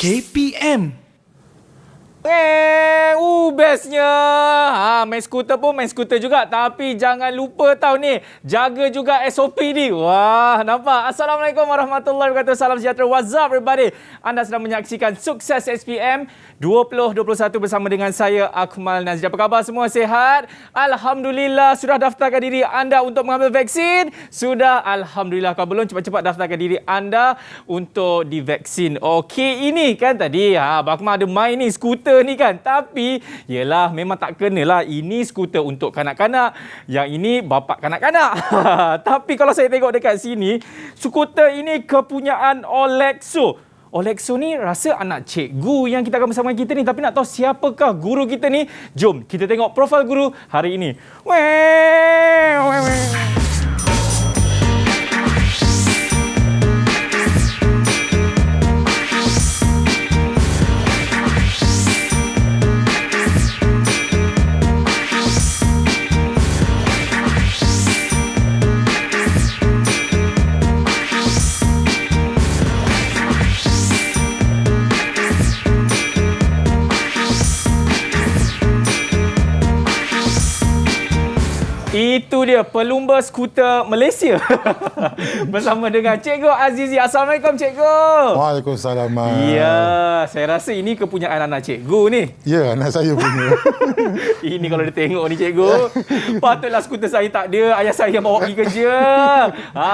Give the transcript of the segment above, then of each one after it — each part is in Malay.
KPM. Bestnya. Main skuter pun main skuter juga. Tapi jangan lupa tahu ni, jaga juga SOP ni. Wah, nampak? Assalamualaikum warahmatullahi wabarakatuh. Salam sejahtera. What's up everybody? Anda sedang menyaksikan Sukses SPM 2021 bersama dengan saya, Akmal Nazri. Apa khabar semua? Sihat? Alhamdulillah. Sudah daftarkan diri anda untuk mengambil vaksin? Sudah? Alhamdulillah. Kalau belum, cepat-cepat daftarkan diri anda untuk divaksin. Okey, ini kan tadi Akmal ada main ni skuter ni kan. Tapi yelah, memang tak kenalah. Ini skuter untuk kanak-kanak, yang ini bapak kanak-kanak. Tapi kalau saya tengok dekat sini, skuter ini kepunyaan Olexo. Olexo ni rasa anak cikgu yang kita akan bersama kita ni. Tapi nak tahu siapakah guru kita ni? Jom kita tengok profil guru hari ini. Itu dia pelumba skuter Malaysia. Bersama dengan Cikgu Azizi. Assalamualaikum Cikgu. Waalaikumsalam. Ya, saya rasa ini kepunyaan anak cikgu ni. Ya, anak saya punya. Ini kalau dia tengok ni cikgu, patutlah skuter saya tak ada, ayah saya bawa pergi kerja.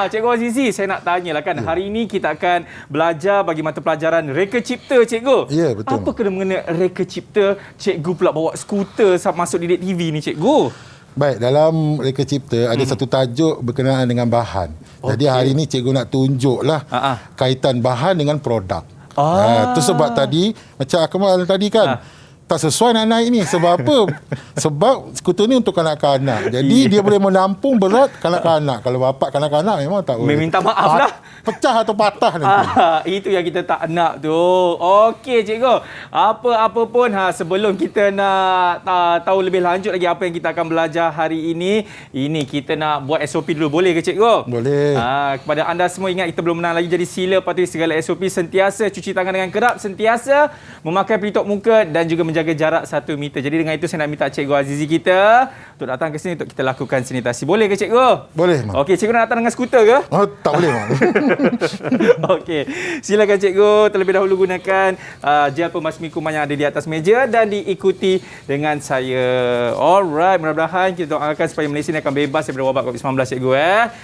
Cikgu Azizi, saya nak tanyalah kan, hari ini kita akan belajar bagi mata pelajaran reka cipta cikgu. Ya, betul. Apa kena mengena reka cipta, cikgu pula bawa skuter masuk Didik TV ni cikgu? Baik, dalam reka cipta ada satu tajuk berkenaan dengan bahan. Jadi hari ini cikgu nak tunjuklah kaitan bahan dengan produk. Itu sebab tadi macam Akmal tadi kan, tak sesuai nak naik ni. Sebab apa? Sebab skuter ni untuk kanak-kanak. Jadi dia boleh menampung berat kanak-kanak. Kalau bapak kanak-kanak memang tak boleh. Minta maaf lah. Pecah atau patah nanti. Itu yang kita tak nak tu. Okey cikgu. Apa-apa pun sebelum kita nak tahu lebih lanjut lagi apa yang kita akan belajar hari ini, kita nak buat SOP dulu. Boleh ke cikgu? Boleh. Kepada anda semua, ingat kita belum menang lagi, jadi sila patuhi segala SOP. Sentiasa cuci tangan dengan kerap, sentiasa memakai pelitup muka dan juga menjaga jarak 1 meter. Jadi dengan itu saya nak minta Cikgu Azizi kita untuk datang ke sini untuk kita lakukan sanitasi. Boleh ke cikgu? Boleh, Mak. Okey, cikgu nak datang dengan skuter ke? Tak boleh, Mak. Okey, silakan cikgu. Terlebih dahulu gunakan gel pembasmi kuman yang ada di atas meja dan diikuti dengan saya. Alright, mudah-mudahan kita doakan supaya Malaysia ni akan bebas daripada wabak COVID-19 cikgu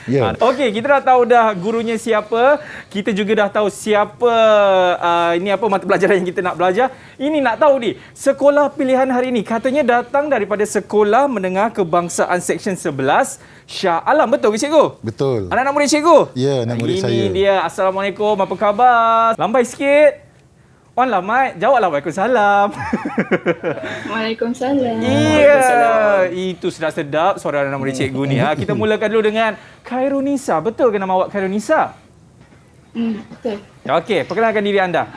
Ya. Okey, kita dah tahu dah gurunya siapa. Kita juga dah tahu siapa ini apa mata pelajaran yang kita nak belajar. Ini nak tahu ni, sekolah pilihan hari ini katanya datang daripada Sekolah Menengah Kebangsaan Seksyen 11 Shah Alam. Betul ke cikgu? Betul. Anak-anak murid cikgu? Ya, anak murid saya. Ini dia. Assalamualaikum. Apa khabar? Lambai sikit. On lah, Mat. Jawablah. Waalaikumsalam. Waalaikumsalam. Iya. Itu sudah sedap suara anak murid cikgu ni. Kita mulakan dulu dengan Khairunisa. Betul ke nama awak Khairunisa? Betul. Okey, perkenalkan diri anda.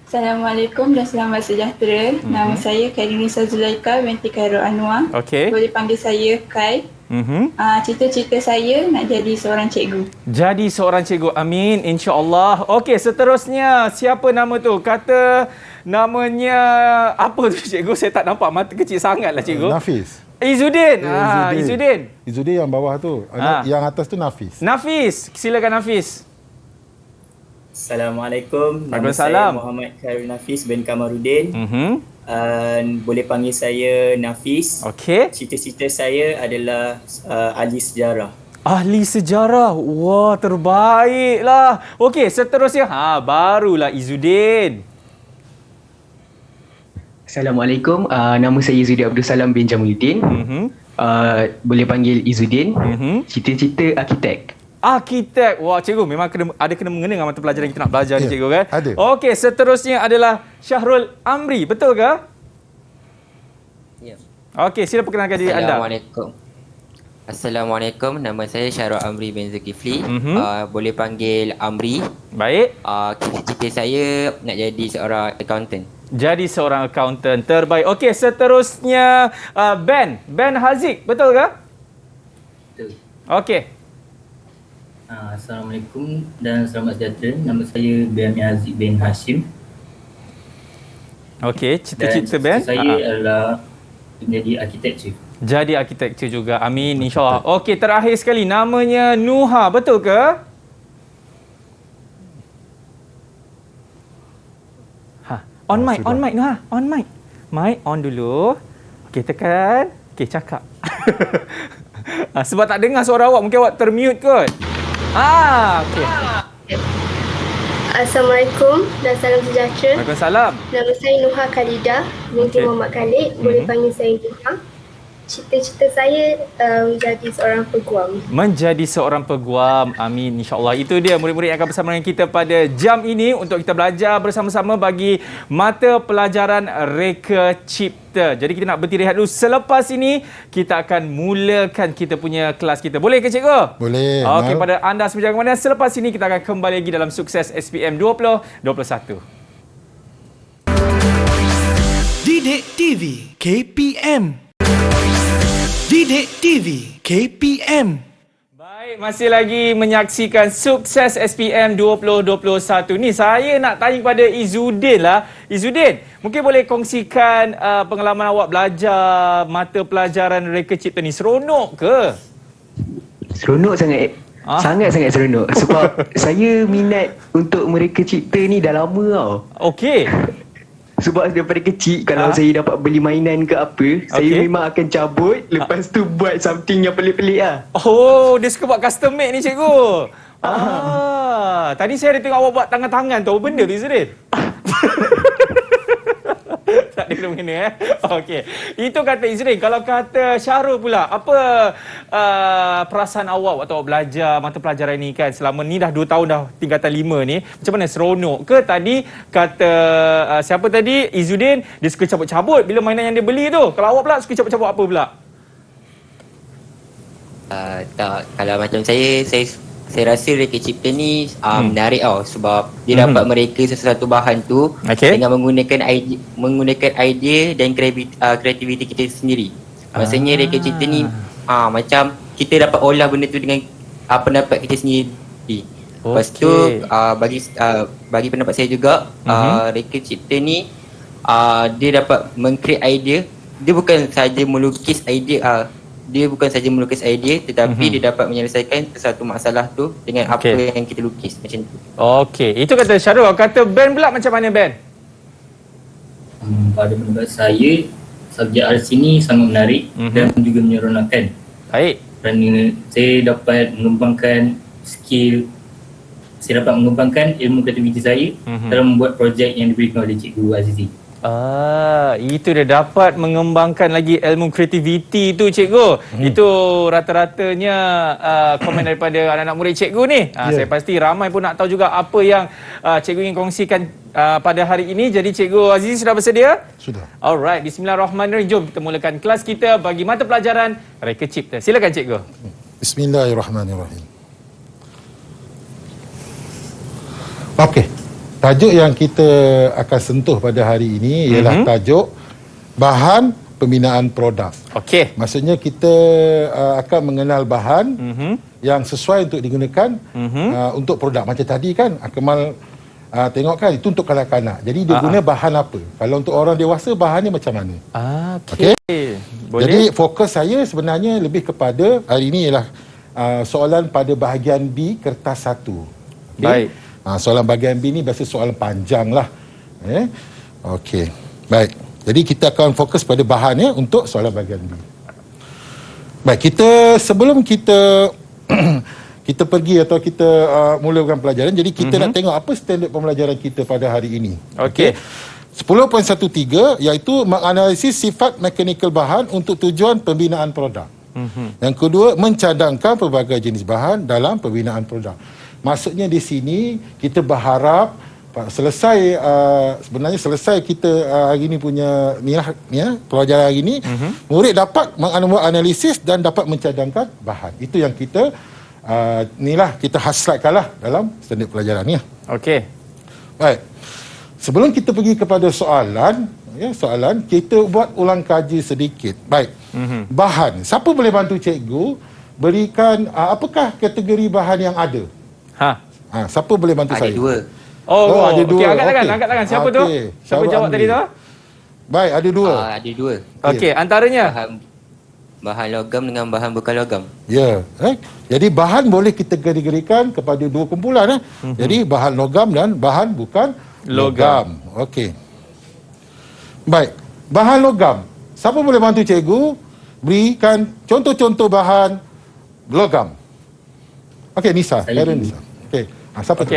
Assalamualaikum dan selamat sejahtera. Nama saya Khairunisa Zulaika binti Khairul Anwar. Okey. Boleh panggil saya Kai. Cita-cita saya nak jadi seorang cikgu. Jadi seorang cikgu. Amin. InsyaAllah. Okey, seterusnya. Siapa nama tu? Kata namanya apa tu cikgu? Saya tak nampak. Mata kecil sangat lah cikgu. Nafis. Izzuddin. Izzuddin. Izzuddin yang bawah tu. Yang atas tu Nafis. Nafis. Silakan Nafis. Assalamualaikum. Nama Waalaikumsalam. saya Muhammad Khairul Nafis bin Kamarudin. Boleh panggil saya Nafis. Okey. Cita-cita saya adalah ahli sejarah. Ahli sejarah. Wah, terbaiklah. Okey, seterusnya. Barulah Izzuddin. Assalamualaikum. Nama saya Izzuddin Abdul Salam bin Jamaluddin. Boleh panggil Izzuddin. Cita-cita arkitek. Arkitek. Wah, cikgu memang kena mengena dengan mata pelajaran yang kita nak belajar ni cikgu kan? Ada. Okey, seterusnya adalah Syahrul Amri. Betul ke? Ya. Okey, sila perkenalkan diri anda. Assalamualaikum. Nama saya Syahrul Amri bin Zulkifli. Boleh panggil Amri. Baik. Cita-cita saya nak jadi seorang accountant. Jadi seorang accountant. Terbaik. Okey, seterusnya Ben Haziq. Betul ke? Betul. Okey. Assalamualaikum dan selamat sejahtera. Nama saya Ben Haziq bin Hashim. Okey, cita-cita Dan Ben? saya adalah menjadi arkitektur. Jadi arkitektur juga. Amin, insyaAllah. Okey, terakhir sekali. Namanya Nuha, betul ke? On mic, on mic Nuha. On mic. Mic on dulu. Okey, tekan. Okey, cakap. Sebab tak dengar suara awak. Mungkin awak termute kot. Okey. Assalamualaikum dan salam sejahtera. Waalaikumsalam. Nama saya Nuha Khalidah binti Muhammad Khalid. Boleh panggil saya Nuha. Cita-cita saya menjadi seorang peguam. Menjadi seorang peguam. Amin, insyaAllah. Itu dia murid-murid yang akan bersama dengan kita pada jam ini untuk kita belajar bersama-sama bagi mata pelajaran Reka Cipta. Jadi kita nak berhenti rehat dulu. Selepas ini, kita akan mulakan kita punya kelas kita. Boleh ke cikgu? Boleh. Okey, pada anda semua jangan mana. Selepas ini kita akan kembali lagi dalam Sukses SPM 2021. Didik TV KPM. Didik TV KPM. Baik, masih lagi menyaksikan Sukses SPM 2021. Ni saya nak tanya kepada Izzuddin lah. Izzuddin, mungkin boleh kongsikan pengalaman awak belajar mata pelajaran Reka Cipta ni. Seronok ke? Seronok sangat. Sangat-sangat seronok. Sebab saya minat untuk mereka cipta ni dah lama tau. Okey. Sebab daripada kecil kalau saya dapat beli mainan ke apa, saya memang akan cabut, lepas tu buat something yang pelik-pelik lah. Oh, dia suka buat custom made ni cikgu. Tadi saya ada tengok awak buat tangan-tangan tu. Apa benda tu Izzuddin? Tak ada kena-mengena Okey. Itu kata Izzuddin. Kalau kata Syahrul pula, apa perasaan awak waktu awak belajar mata pelajaran ni kan? Selama ni dah 2 tahun dah tingkatan 5 ni. Macam mana, seronok ke? Tadi kata siapa tadi? Izzuddin, dia suka cabut-cabut bila mainan yang dia beli tu. Kalau awak pula suka cabut-cabut apa pula? Tak, kalau macam saya rasa Reka Cipta ni menarik tau, sebab dia dapat mereka sesuatu bahan tu dengan menggunakan idea dan kreativiti kita sendiri. Maksudnya Reka Cipta ni macam kita dapat olah benda tu dengan pendapat kita sendiri. Lepas tu bagi pendapat saya juga, Reka Cipta ni dia dapat meng-create idea. Dia bukan saja melukis idea, tetapi dia dapat menyelesaikan sesuatu masalah tu dengan apa yang kita lukis, macam tu. Okey, itu kata Syahrul. Kata Ben pula macam mana Ben? Pada pendapat saya, subjek RC ni sangat menarik dan juga menyeronokkan. Baik. Kerana saya dapat mengembangkan ilmu kreativiti saya dalam membuat projek yang diberikan oleh Cikgu Azizi. Itu dia dapat mengembangkan lagi ilmu kreativiti tu cikgu. Itu rata-ratanya komen daripada anak-anak murid cikgu ni. Saya pasti ramai pun nak tahu juga apa yang cikgu ingin kongsikan pada hari ini. Jadi Cikgu Aziz sudah bersedia? Sudah. Alright, bismillahirrahmanirrahim. Jom kita mulakan kelas kita bagi mata pelajaran Reka Cipta. Silakan cikgu. Bismillahirrahmanirrahim. Okey. Tajuk yang kita akan sentuh pada hari ini ialah tajuk bahan pembinaan produk. Okey. Maksudnya kita akan mengenal bahan yang sesuai untuk digunakan untuk produk. Macam tadi kan Akmal tengok kan, itu untuk kanak-kanak. Jadi dia guna bahan apa? Kalau untuk orang dewasa, bahannya macam mana? Okey. Boleh. Jadi fokus saya sebenarnya lebih kepada hari ini ialah soalan pada bahagian B kertas 1. Okay? Baik. Soalan bahagian B ni biasa soalan panjang lah. Okey. Baik. Jadi kita akan fokus pada bahan untuk soalan bahagian B. Baik, sebelum kita kita pergi atau kita mulakan pelajaran, jadi kita nak tengok apa standard pembelajaran kita pada hari ini. Okey. 10.13 iaitu menganalisis sifat mekanikal bahan untuk tujuan pembinaan produk. Yang kedua, mencadangkan pelbagai jenis bahan dalam pembinaan produk. Maksudnya di sini kita berharap sebenarnya selesai kita hari ini punya pelajaran hari ini, murid dapat menganalisis dan dapat mencadangkan bahan. Itu yang kita kita hasratkanlah dalam standard pelajaran ni. Okey. Baik. Sebelum kita pergi kepada soalan, kita buat ulang kaji sedikit. Baik. Bahan. Siapa boleh bantu cikgu berikan apakah kategori bahan yang ada? Siapa boleh bantu saya? Ada 2. Ada 2. Okey, angkat tangan. Siapa tu? Siapa jawab tadi tu? Baik, ada dua. Ada dua. Okey, antaranya? Bahan logam dengan bahan bukan logam. Ya. Jadi bahan boleh kita kategorikan kepada dua kumpulan. Jadi bahan logam dan bahan bukan logam. Okey. Baik. Bahan logam. Siapa boleh bantu cikgu berikan contoh-contoh bahan logam? Okey, Nisa. Karen Nisa. Okey. Siapa tu?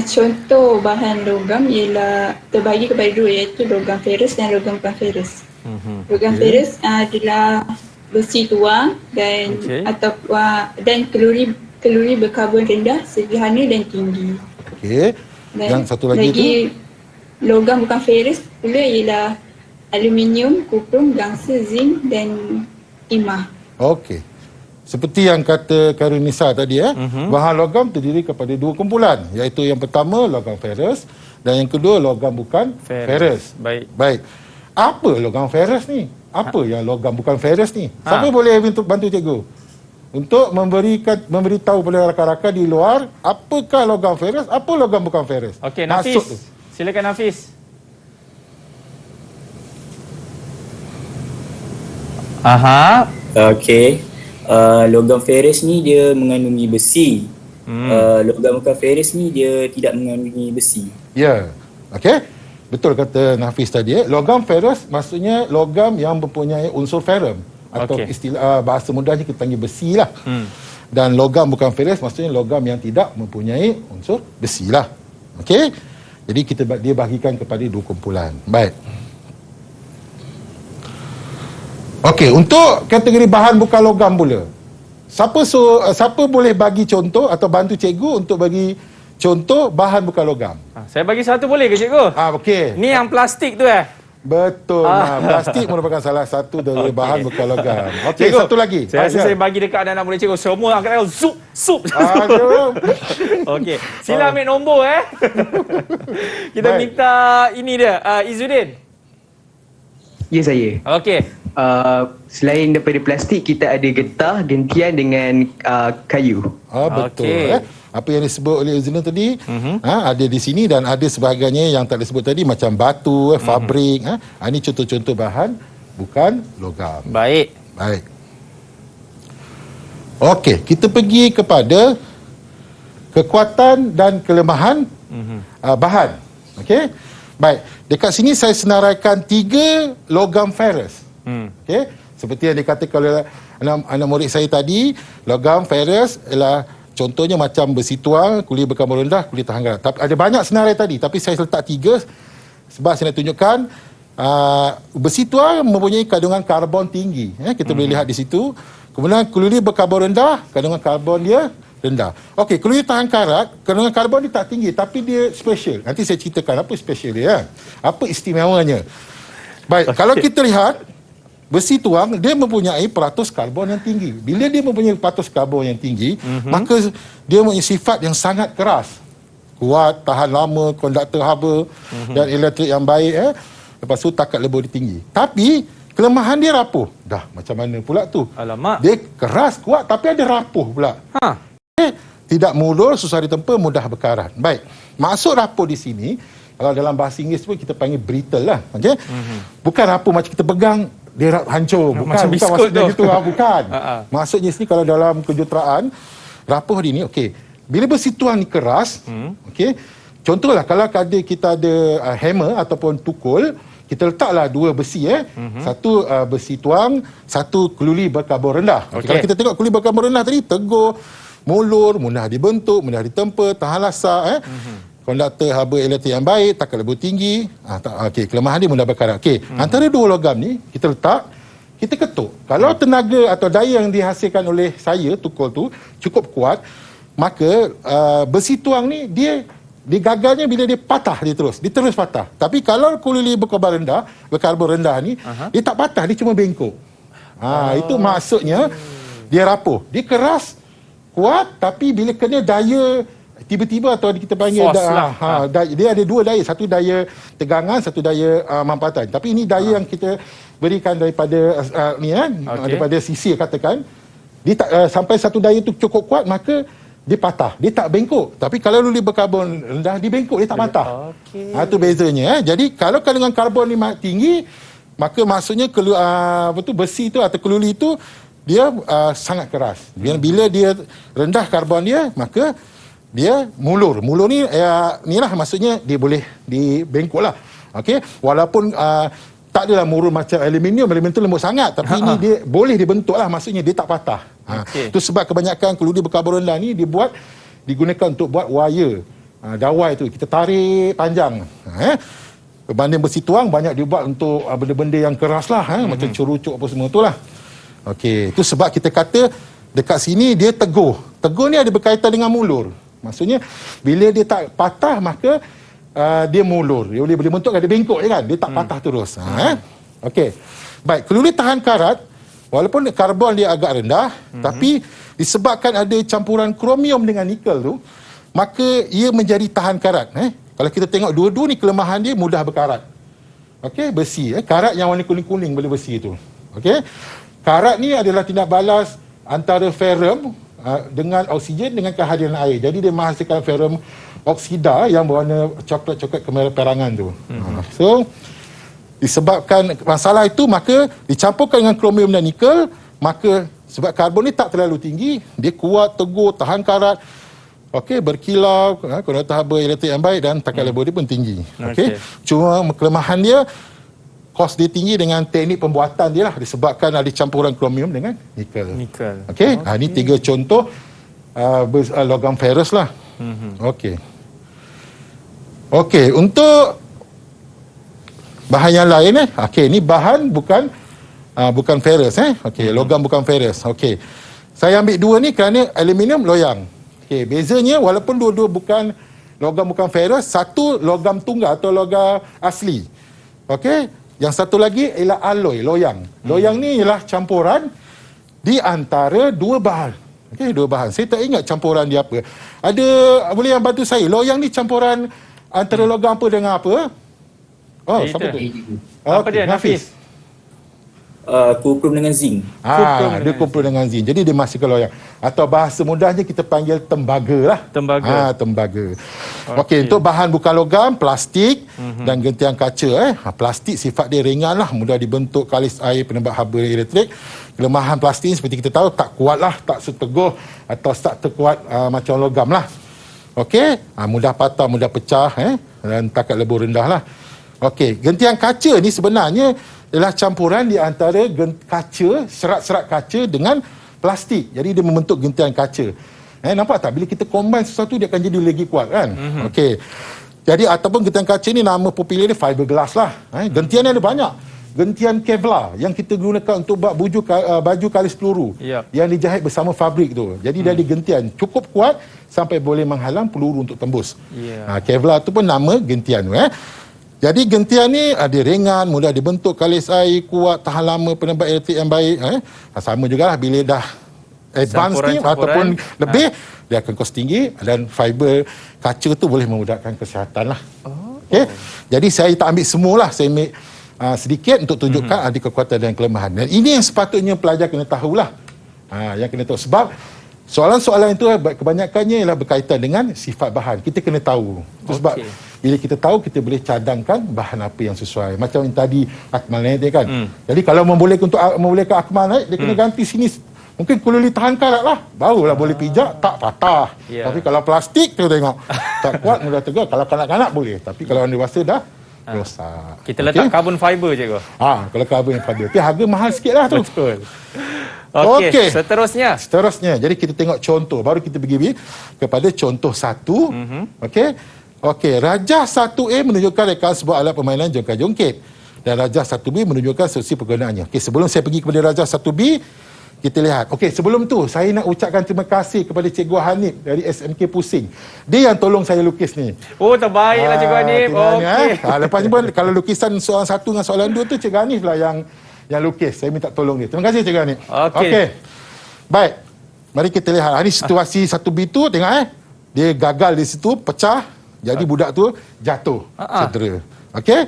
Contoh bahan logam ialah terbagi kepada dua, iaitu logam ferus dan logam bukan ferus. Logam ferus adalah besi tuang dan dan kalori berkarbon rendah, sederhana dan tinggi. Okey. Yang satu lagi tu logam bukan ferus pula ialah aluminium, kuprum, gangsa, zinc dan timah. okey. Seperti yang kata Karunisa tadi bahan logam terdiri kepada dua kumpulan, iaitu yang pertama logam ferus dan yang kedua logam bukan ferus. Baik. Apa logam ferus ni? Apa yang logam bukan ferus ni? Siapa boleh bantu cikgu untuk memberitahu kepada rakan-rakan di luar apakah logam ferus, apa logam bukan ferus? Okey, Nafis. Silakan Nafis. Okey. Logam ferus ni dia mengandungi besi. Logam bukan ferus ni dia tidak mengandungi besi. Ya. Okey. Betul kata Nafis tadi. Logam ferus maksudnya logam yang mempunyai unsur ferrum atau istilah bahasa mudahnya kita panggil besi lah. Dan logam bukan ferus maksudnya logam yang tidak mempunyai unsur besi lah. Okey. Jadi dia bahagikan kepada dua kumpulan. Baik. Okey, untuk kategori bahan bukan logam pula. Siapa boleh bagi contoh atau bantu cikgu untuk bagi contoh bahan bukan logam? Saya bagi satu boleh ke cikgu? Okey. Ni yang plastik tu Betul. Plastik merupakan salah satu dari bahan bukan logam. Okey, satu lagi. Saya rasa saya bagi dekat anak-anak murid cikgu. Semua angkat tangan. Sup. Okey. Sila ambil nombor Kita minta ini dia. Izzuddin. Ya, saya. Okey. Selain daripada plastik, kita ada getah, gentian dengan kayu. Betul. Apa yang disebut oleh Izzuddin tadi ada di sini dan ada sebagainya yang tak disebut tadi macam batu, fabrik. Ini contoh-contoh bahan bukan logam. Baik. Okey, kita pergi kepada kekuatan dan kelemahan bahan. Okey. Baik, dekat sini saya senaraikan 3 logam ferus. Okey, seperti yang dikatakan oleh anak murid saya tadi, logam ferus ialah contohnya macam besi tuang, kulit berkarbon rendah, kulit tahan garam. Tapi ada banyak senarai tadi, tapi saya letak 3 sebab saya nak tunjukkan besi tuang mempunyai kandungan karbon tinggi. Kita boleh lihat di situ. Kemudian kulit berkarbon rendah, kandungan karbon dia rendah. Okey, kulit tahan karat, kandungan karbon dia tak tinggi tapi dia special. Nanti saya ceritakan apa special dia. Apa istimewanya. Baik, kalau kita lihat besi tuang, dia mempunyai peratus karbon yang tinggi. Bila dia mempunyai peratus karbon yang tinggi, maka dia mempunyai sifat yang sangat keras. Kuat, tahan lama, konduktor haba dan elektrik yang baik. Lepas tu takat lebur dia tinggi. Tapi, kelemahan dia rapuh. Dah, macam mana pula tu? Alamak. Dia keras, kuat tapi ada rapuh pula. Tidak mulur, susah ditempa, mudah berkarat. Baik, maksud rapuh di sini, kalau dalam bahasa Inggeris pun kita panggil brittle lah. Okay? Bukan rapuh macam kita pegang, dia hancur. Bukan maksudnya gitu. Bukan. Maksudnya sini kalau dalam kejuruteraan, rapuh ni, okey. Bila besi tuang ni keras, okey. Contohlah kalau kita ada hammer ataupun tukul, kita letaklah 2 besi satu besi tuang, satu keluli berkarbon rendah. Kalau kita tengok keluli berkarbon rendah tadi tegur, mulur, mudah dibentuk, mudah ditempa, tahan lasak konduktor haba elektrik yang baik, takat lebur tinggi. Okey, kelemahan dia mudah berkarat. Okey, antara 2 logam ni kita letak, kita ketuk. Kalau tenaga atau daya yang dihasilkan oleh saya tukul tu cukup kuat, maka besi tuang ni dia gagalnya bila dia patah, dia terus patah. Tapi kalau kulit berkarbon rendah ni dia tak patah, dia cuma bengkok. Itu maksudnya dia rapuh. Dia keras, kuat, tapi bila kena daya tiba-tiba atau kita panggil dia ada 2 daya, satu daya tegangan, satu daya mampatan. Tapi ini daya yang kita berikan daripada daripada sisi katakan dia tak, sampai satu daya tu cukup kuat, maka dia patah. Dia tak bengkok. Tapi kalau luli berkarbon rendah, dia bengkok, dia tak patah. Itu bezanya. Jadi kalau kandungan karbon ni tinggi, maka maksudnya besi tu atau keluli tu dia sangat keras. Bila dia rendah karbon dia, maka dia mulur. Mulur ni inilah maksudnya dia boleh dibengkok lah. Okey, walaupun tak adalah mulur macam aluminium tu lembut sangat, tapi ini dia boleh dibentuk lah, maksudnya dia tak patah. Itu sebab kebanyakan keludi berkarbon rendah ni digunakan untuk buat wire. Dawai tu kita tarik panjang. Berbanding besi tuang banyak dibuat untuk benda-benda yang keras lah, macam curucuk apa semua tu lah. Okey, itu sebab kita kata dekat sini dia teguh. Teguh ni ada berkaitan dengan mulur. Maksudnya bila dia tak patah, maka dia mulur. Dia boleh bentuk, dia bengkok je kan. Dia tak patah terus. Okey. Baik, keluli tahan karat, walaupun karbon dia agak rendah, tapi disebabkan ada campuran kromium dengan nikel tu, maka ia menjadi tahan karat. Kalau kita tengok dua-dua ni kelemahan dia mudah berkarat. Okey, besi. Karat yang warna kuning-kuning boleh besi tu. Okey. Karat ni adalah tindak balas antara ferrum dengan oksigen dengan kehadiran air. Jadi dia menghasilkan ferrum oksida yang berwarna coklat-coklat kemerangan tu. So disebabkan masalah itu, maka dicampurkan dengan kromium dan nikel, maka sebab karbon ni tak terlalu tinggi, dia kuat, teguh, tahan karat, okey, berkilau, konduktör haba elektrik yang baik dan takat labor dia pun tinggi. Okey. Cuma kelemahan dia, kos dia tinggi dengan teknik pembuatan dia lah, disebabkan ada campuran kromium dengan nikel. Okey. Ini 3 contoh logam ferrous lah. Okey. Okey, untuk bahan yang lain okey, ni bahan bukan ferrous okey, logam bukan ferrous. Okey. Saya ambil 2 ni kerana aluminium loyang. Okey, bezanya walaupun dua-dua bukan logam bukan ferrous, satu logam tunggal atau logam asli. Okey, yang satu lagi ialah alloy loyang. Loyang ni ialah campuran di antara 2 bahan. Okey, 2 bahan. Saya tak ingat campuran dia apa. Boleh yang bantu saya? Loyang ni campuran antara logam apa dengan apa? Siapa tu? Apa dia, Hafiz? Kuprum dengan zinc. Dia kuprum dengan zinc. Jadi dia masih ke loyang. Atau bahasa mudahnya kita panggil tembaga lah. Tembaga. Okey, untuk bahan bukan logam, plastik dan gentian kaca. Plastik sifat dia ringan lah, mudah dibentuk, kalis air, penembak haba elektrik. Kelemahan plastik seperti kita tahu, tak kuat lah, tak seteguh atau tak terkuat macam logam lah. Okey, mudah patah, mudah pecah dan takat lebur rendah lah. Okey, gentian kaca ni sebenarnya ialah campuran di antara kaca, serat-serat kaca dengan plastik. Jadi dia membentuk gentian kaca. Nampak tak? Bila kita combine sesuatu, dia akan jadi lagi kuat kan? Okey. Jadi ataupun gentian kaca ni nama popular dia fiberglass lah. Gentian ada banyak. Gentian Kevlar yang kita gunakan untuk buat baju kalis peluru yang dijahit bersama fabrik tu. Jadi dia ada gentian cukup kuat sampai boleh menghalang peluru untuk tembus. Kevlar tu pun nama gentian tu. Jadi gentian ni ada ringan, mudah dibentuk, kalis air, kuat, tahan lama, penembak elektrik yang baik. Sama jugalah bila dah advance ni ataupun lebih, dia akan kos tinggi dan fiber kaca tu boleh memudahkan kesihatan lah. Okay? Jadi saya tak ambil semualah, saya ambil sedikit untuk tunjukkan ada kekuatan dan kelemahan. Dan ini yang sepatutnya pelajar kena tahulah. Yang kena tahu. Sebab soalan-soalan itu kebanyakannya ialah berkaitan dengan sifat bahan. Kita kena tahu. Itu sebab bila kita tahu, kita boleh cadangkan bahan apa yang sesuai. Macam yang tadi Akmal naik kan. Jadi kalau membolehkan Akmal naik, dia kena ganti sini. Mungkin keluli tahan karat lah. Barulah boleh pijak, tak patah. Tapi kalau plastik, kita tengok. Tak kuat, mudah tegar. Kalau kanak-kanak boleh. Tapi kalau orang dewasa dah rosak. Kita letak carbon fiber je ke? Kalau carbon fiber. Tapi harga mahal sikit lah tu. Betul. Okey, seterusnya. Jadi kita tengok contoh. Baru kita pergi kepada contoh 1. Okey, rajah 1A menunjukkan rekaan sebuah alat permainan jongkat-jongkit. Dan rajah 1B menunjukkan solusi penggunaannya. Okey, sebelum saya pergi kepada rajah 1B, kita lihat. Okey, sebelum tu saya nak ucapkan terima kasih kepada Cikgu Hanif dari SMK Pusing. Dia yang tolong saya lukis ni. Terbaiklah Cikgu Hanif. Okey. Lepas ni pun kalau lukisan soalan 1 dengan soalan 2 tu Cikgu Hanif lah yang lukis. Saya minta tolong dia. Terima kasih Cikgu Hanif. Okey. Baik. Mari kita lihat. Ini situasi 1B tu, tengok dia gagal di situ, pecah. Jadi budak tu jatuh, cedera. Okey.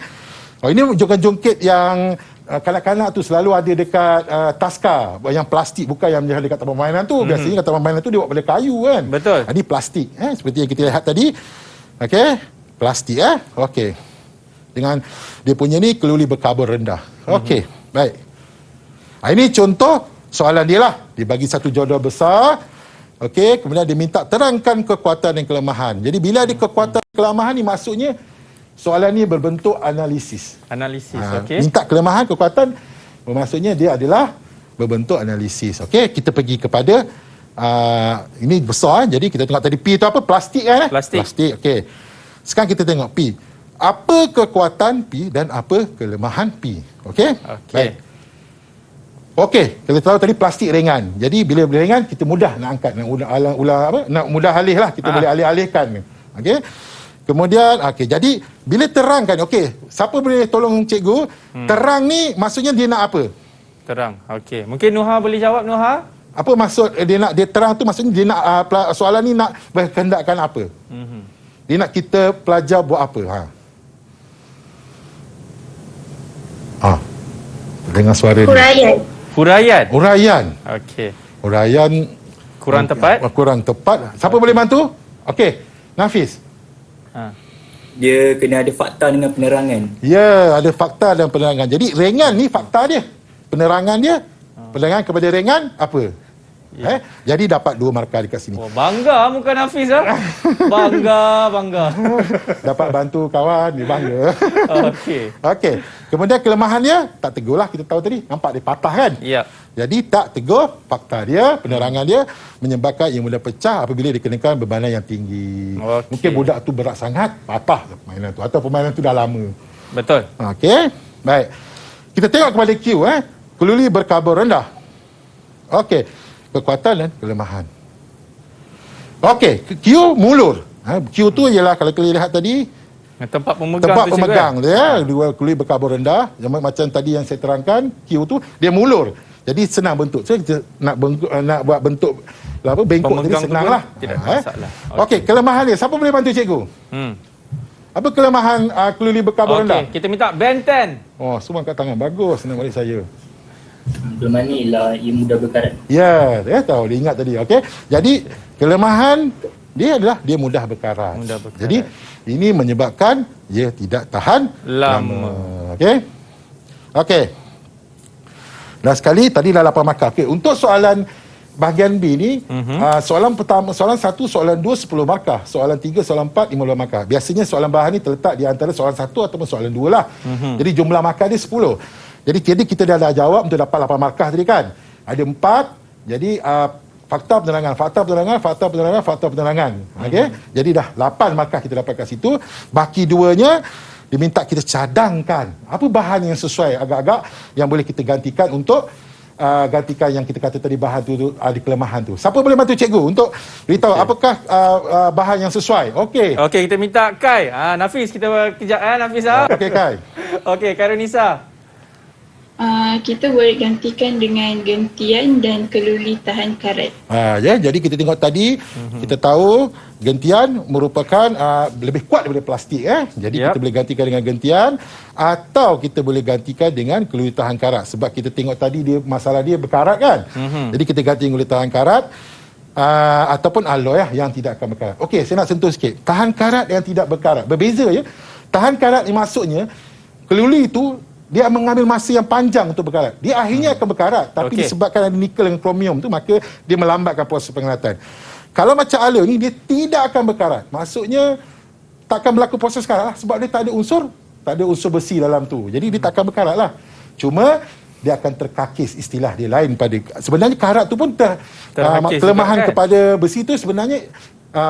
Ini jongkat-jongkit yang kanak-kanak tu selalu ada dekat taska yang plastik, bukan yang dekat taman permainan tu. Biasanya kat taman permainan tu dia buat pada kayu kan. Betul. Ini plastik seperti yang kita lihat tadi. Okey, plastik okey. Dengan dia punya ni keluli berkarbon rendah. Okey, baik. Ini contoh soalan dia lah. Dia bagi satu jadual besar. Okey, kemudian dia minta terangkan kekuatan dan kelemahan. Jadi bila ada kekuatan dan kelemahan ni maksudnya soalan ni berbentuk analisis. Analisis, okey. Minta kelemahan, kekuatan, maksudnya dia adalah berbentuk analisis. Okey, kita pergi kepada ini besar, jadi kita tengok tadi P tu apa? Plastik kan? Plastik, okey. Sekarang kita tengok P. Apa kekuatan P dan apa kelemahan P? Okey? Baik. Okey, kita tahu tadi plastik ringan. Jadi bila ringan kita mudah nak angkat, nak mudah alih lah, kita boleh alih-alihkan. Okey. Kemudian jadi bila terangkan, okey, siapa boleh tolong cikgu? Terang ni maksudnya dia nak apa? Terang. Okey. Mungkin Nuha boleh jawab, Nuha? Apa maksud dia terang tu? Maksudnya dia nak soalan ni nak berkehendakkan apa? Dia nak kita pelajar buat apa? Dengar suara Huraian. Huraian. Okey. Huraian kurang tepat. Kurang tepat. Siapa boleh bantu? Okey, Nafis. Dia kena ada fakta dengan penerangan. Ya, ada fakta dan penerangan. Jadi ringan ni fakta dia. Penerangan dia. Penerangan kepada ringan apa? Jadi dapat 2 markah dekat sini. Oh, bangga muka Nafis bangga. Dapat bantu kawan, dia bangga. Okey. Kemudian kelemahannya tak tegur lah, kita tahu tadi. Nampak dia patah kan? Ya. Jadi tak tegur, fakta dia, penerangan dia menyebabkan ia mudah pecah apabila dikenakan bebanan yang tinggi. Mungkin budak tu berat sangat, patah permainan tu atau permainan tu dah lama. Betul. Okey. Baik. Kita tengok kepada Q keluli berkarbon rendah. Okey. Kekuatan dan kelemahan. Okey, Q mulur. Q tu ialah kalau kita lihat tadi tempat pemegang tempat tu pemegang dia, dua keluli berkarbon rendah. Macam tadi yang saya terangkan, Q tu dia mulur. Jadi senang bentuk. So kita nak buat bentuk bengkok pemegang tadi senang lah. Tidak masalah. Okey, kelemahan dia. Siapa boleh bantu cikgu? Apa kelemahan keluli berkarbon rendah? Kita minta Ben 10. Oh, semua angkat tangan. Bagus senang balik saya. Kelemahan ni ialah ia mudah berkarat. Ya, dia tahu, dia ingat tadi. Okey. Jadi kelemahan dia adalah dia mudah berkarat. Jadi ini menyebabkan ia tidak tahan lama. Okey. Okey. Dan sekali tadi dah 8 markah. Okey, untuk soalan bahagian B ni, soalan pertama, soalan 1, soalan 2 10 markah, soalan 3, soalan 4 15 markah. Biasanya soalan bahan ni terletak di antara soalan 1 ataupun soalan 2 lah. Jadi jumlah markah dia 10. Jadi kita dah jawab untuk dapat 8 markah tadi kan. Ada 4. Jadi fakta penerangan. Okey. Jadi dah 8 markah kita dapat kat situ. Baki 2-nya diminta kita cadangkan apa bahan yang sesuai agak-agak yang boleh kita gantikan untuk gantikan yang kita kata tadi bahan tu ada kelemahan tu. Siapa boleh bantu cikgu untuk beritahu apakah bahan yang sesuai? Okey. Okey, kita minta Kai. Nafis kita kejap Nafis Okey Kai. Okey, Kairunisa. Kita boleh gantikan dengan gentian dan keluli tahan karat. Jadi kita tengok tadi, kita tahu gentian merupakan lebih kuat daripada plastik. Jadi kita boleh gantikan dengan gentian atau kita boleh gantikan dengan keluli tahan karat. Sebab kita tengok tadi dia masalah dia berkarat kan. Jadi kita ganti keluli tahan karat ataupun alloy yang tidak akan berkarat. Okey, saya nak sentuh sikit. Tahan karat yang tidak berkarat. Berbeza ya. Tahan karat ni maksudnya keluli itu dia mengambil masa yang panjang untuk berkarat. Dia akhirnya akan berkarat. Tapi disebabkan ada nikel dan kromium tu, maka dia melambatkan proses pengeratan. Kalau macam alloy ni, dia tidak akan berkarat. Maksudnya, tak akan berlaku proses karat lah. Sebab dia tak ada unsur besi dalam tu. Jadi, dia tak akan berkarat lah. Cuma, dia akan terkakis, istilah dia lain pada... Sebenarnya karat tu pun kelemahan kepada besi tu sebenarnya...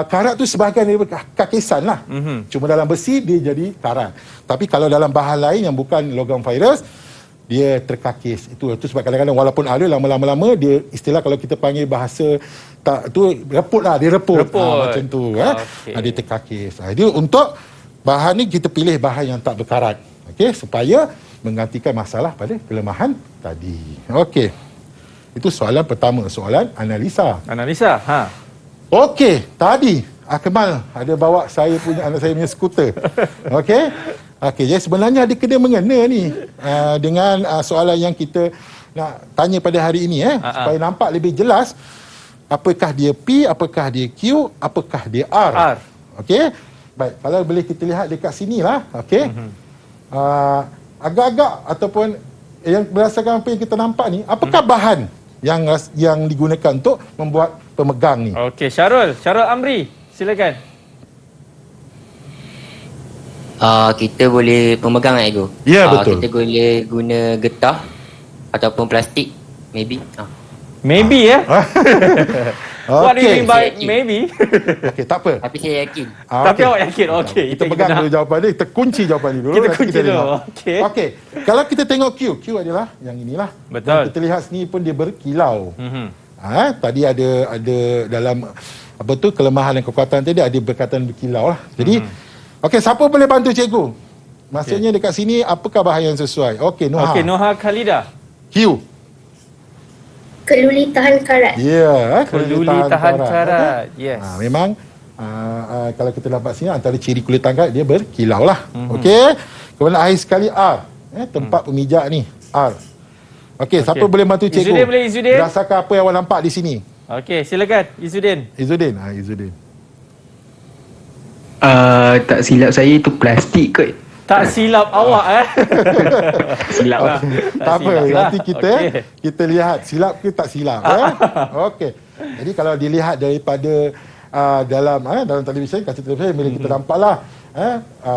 karat tu sebahagian daripada kakisan lah. Cuma dalam besi dia jadi karat. Tapi kalau dalam bahan lain yang bukan logam virus, dia terkakis. Itu sebab kadang-kadang walaupun alloy lama-lama dia istilah kalau kita panggil bahasa tak tu reput lah, dia reput. Macam tu dia terkakis. Jadi untuk bahan ni kita pilih bahan yang tak berkarat. Okey, supaya menggantikan masalah pada kelemahan tadi. Okey. Itu soalan pertama, soalan analisa. Okey, tadi Akmal ada bawa anak saya punya skuter. Okey. Okey, jadi sebenarnya ada kena mengena ni dengan soalan yang kita nak tanya pada hari ini supaya nampak lebih jelas apakah dia P, apakah dia Q, apakah dia R. Okey. Baik, kalau boleh kita lihat dekat sinilah, okey. Agak-agak ataupun yang berdasarkan apa yang kita nampak ni, apakah bahan yang digunakan untuk membuat pemegang ni? Okey, Syarul Amri, silakan. Kita boleh pemegang Ego. Ya, betul. Kita boleh guna getah ataupun plastik, maybe. Maybe What do you mean by Yakin. maybe? Okey, tak apa. Tapi saya yakin. Tapi awak yakin? Okey, Kita pegang dulu jawapan ni, kita kunci jawapan ni dulu. Kita nanti kunci dulu. lihat. Okey. Okey. Kalau kita tengok Q adalah yang inilah. Betul. Dan kita lihat sini pun dia berkilau. Tadi ada dalam apa tu kelemahan dan kekuatan tadi ada berkaitan berkilau lah. Jadi okey, siapa boleh bantu cikgu? Maksudnya dekat sini apakah bahan yang sesuai? Okey, Noha. Okey, Noha Khalida. Q. Keluli tahan karat. Ya, Keluli tahan karat. Yes. Memang kalau kita dapat sini antara ciri kulit tahan karat dia berkilau lah. Okey. Kemudian akhir sekali R. Tempat pemijak ni R. Okey, siapa boleh bantu cikgu? Izzuddin boleh, Izzuddin? Berdasarkan apa yang awak nampak di sini. Okey, silakan Izzuddin. Izzuddin. Tak silap saya itu plastik kot. Tak silap awak Silap lah. Tak apa, silap lah. nanti kita lihat silap ke tak silap. Okey. Jadi kalau dilihat daripada dalam televisyen, kaca televisyen, bila kita nampaklah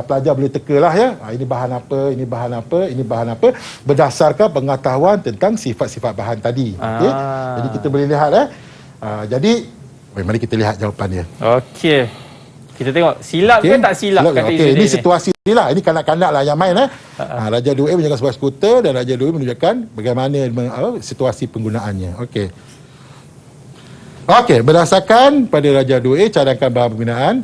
pelajar boleh tekalah ini bahan apa, ini bahan apa, ini bahan apa berdasarkan pengetahuan tentang sifat-sifat bahan tadi. Okey. Jadi kita boleh lihat jadi mari kita lihat jawapan dia. Okey. Kita tengok silap ke tak silap kata Izzuddin ini situasi ni lah. Ini kanak-kanak lah yang main Raja 2A menunjukkan sebuah skuter dan Raja 2B menunjukkan bagaimana situasi penggunaannya. Okey, berdasarkan pada Raja 2A cadangkan bahan penggunaan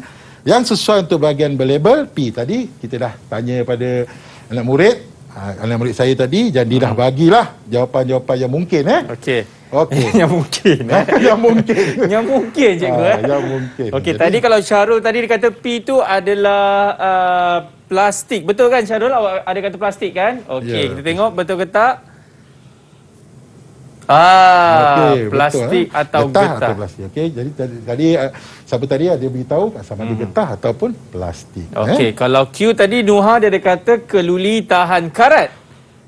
yang sesuai untuk bahagian berlabel P tadi kita dah tanya pada anak murid saya tadi dan dia dah bagilah jawapan-jawapan yang mungkin Okey. yang mungkin Yang mungkin cikgu yang mungkin. Okey, tadi kalau Syarul tadi dia kata P tu adalah plastik. Betul kan Syarul? Awak ada kata plastik kan? Okey, kita tengok betul ke tak? Plastik betul, atau getah. Atau plastik. Okey, jadi tadi siapa tadi ada beritahu sama ada getah ataupun plastik. Okey, kalau Q tadi Nuha dia ada kata keluli tahan karat.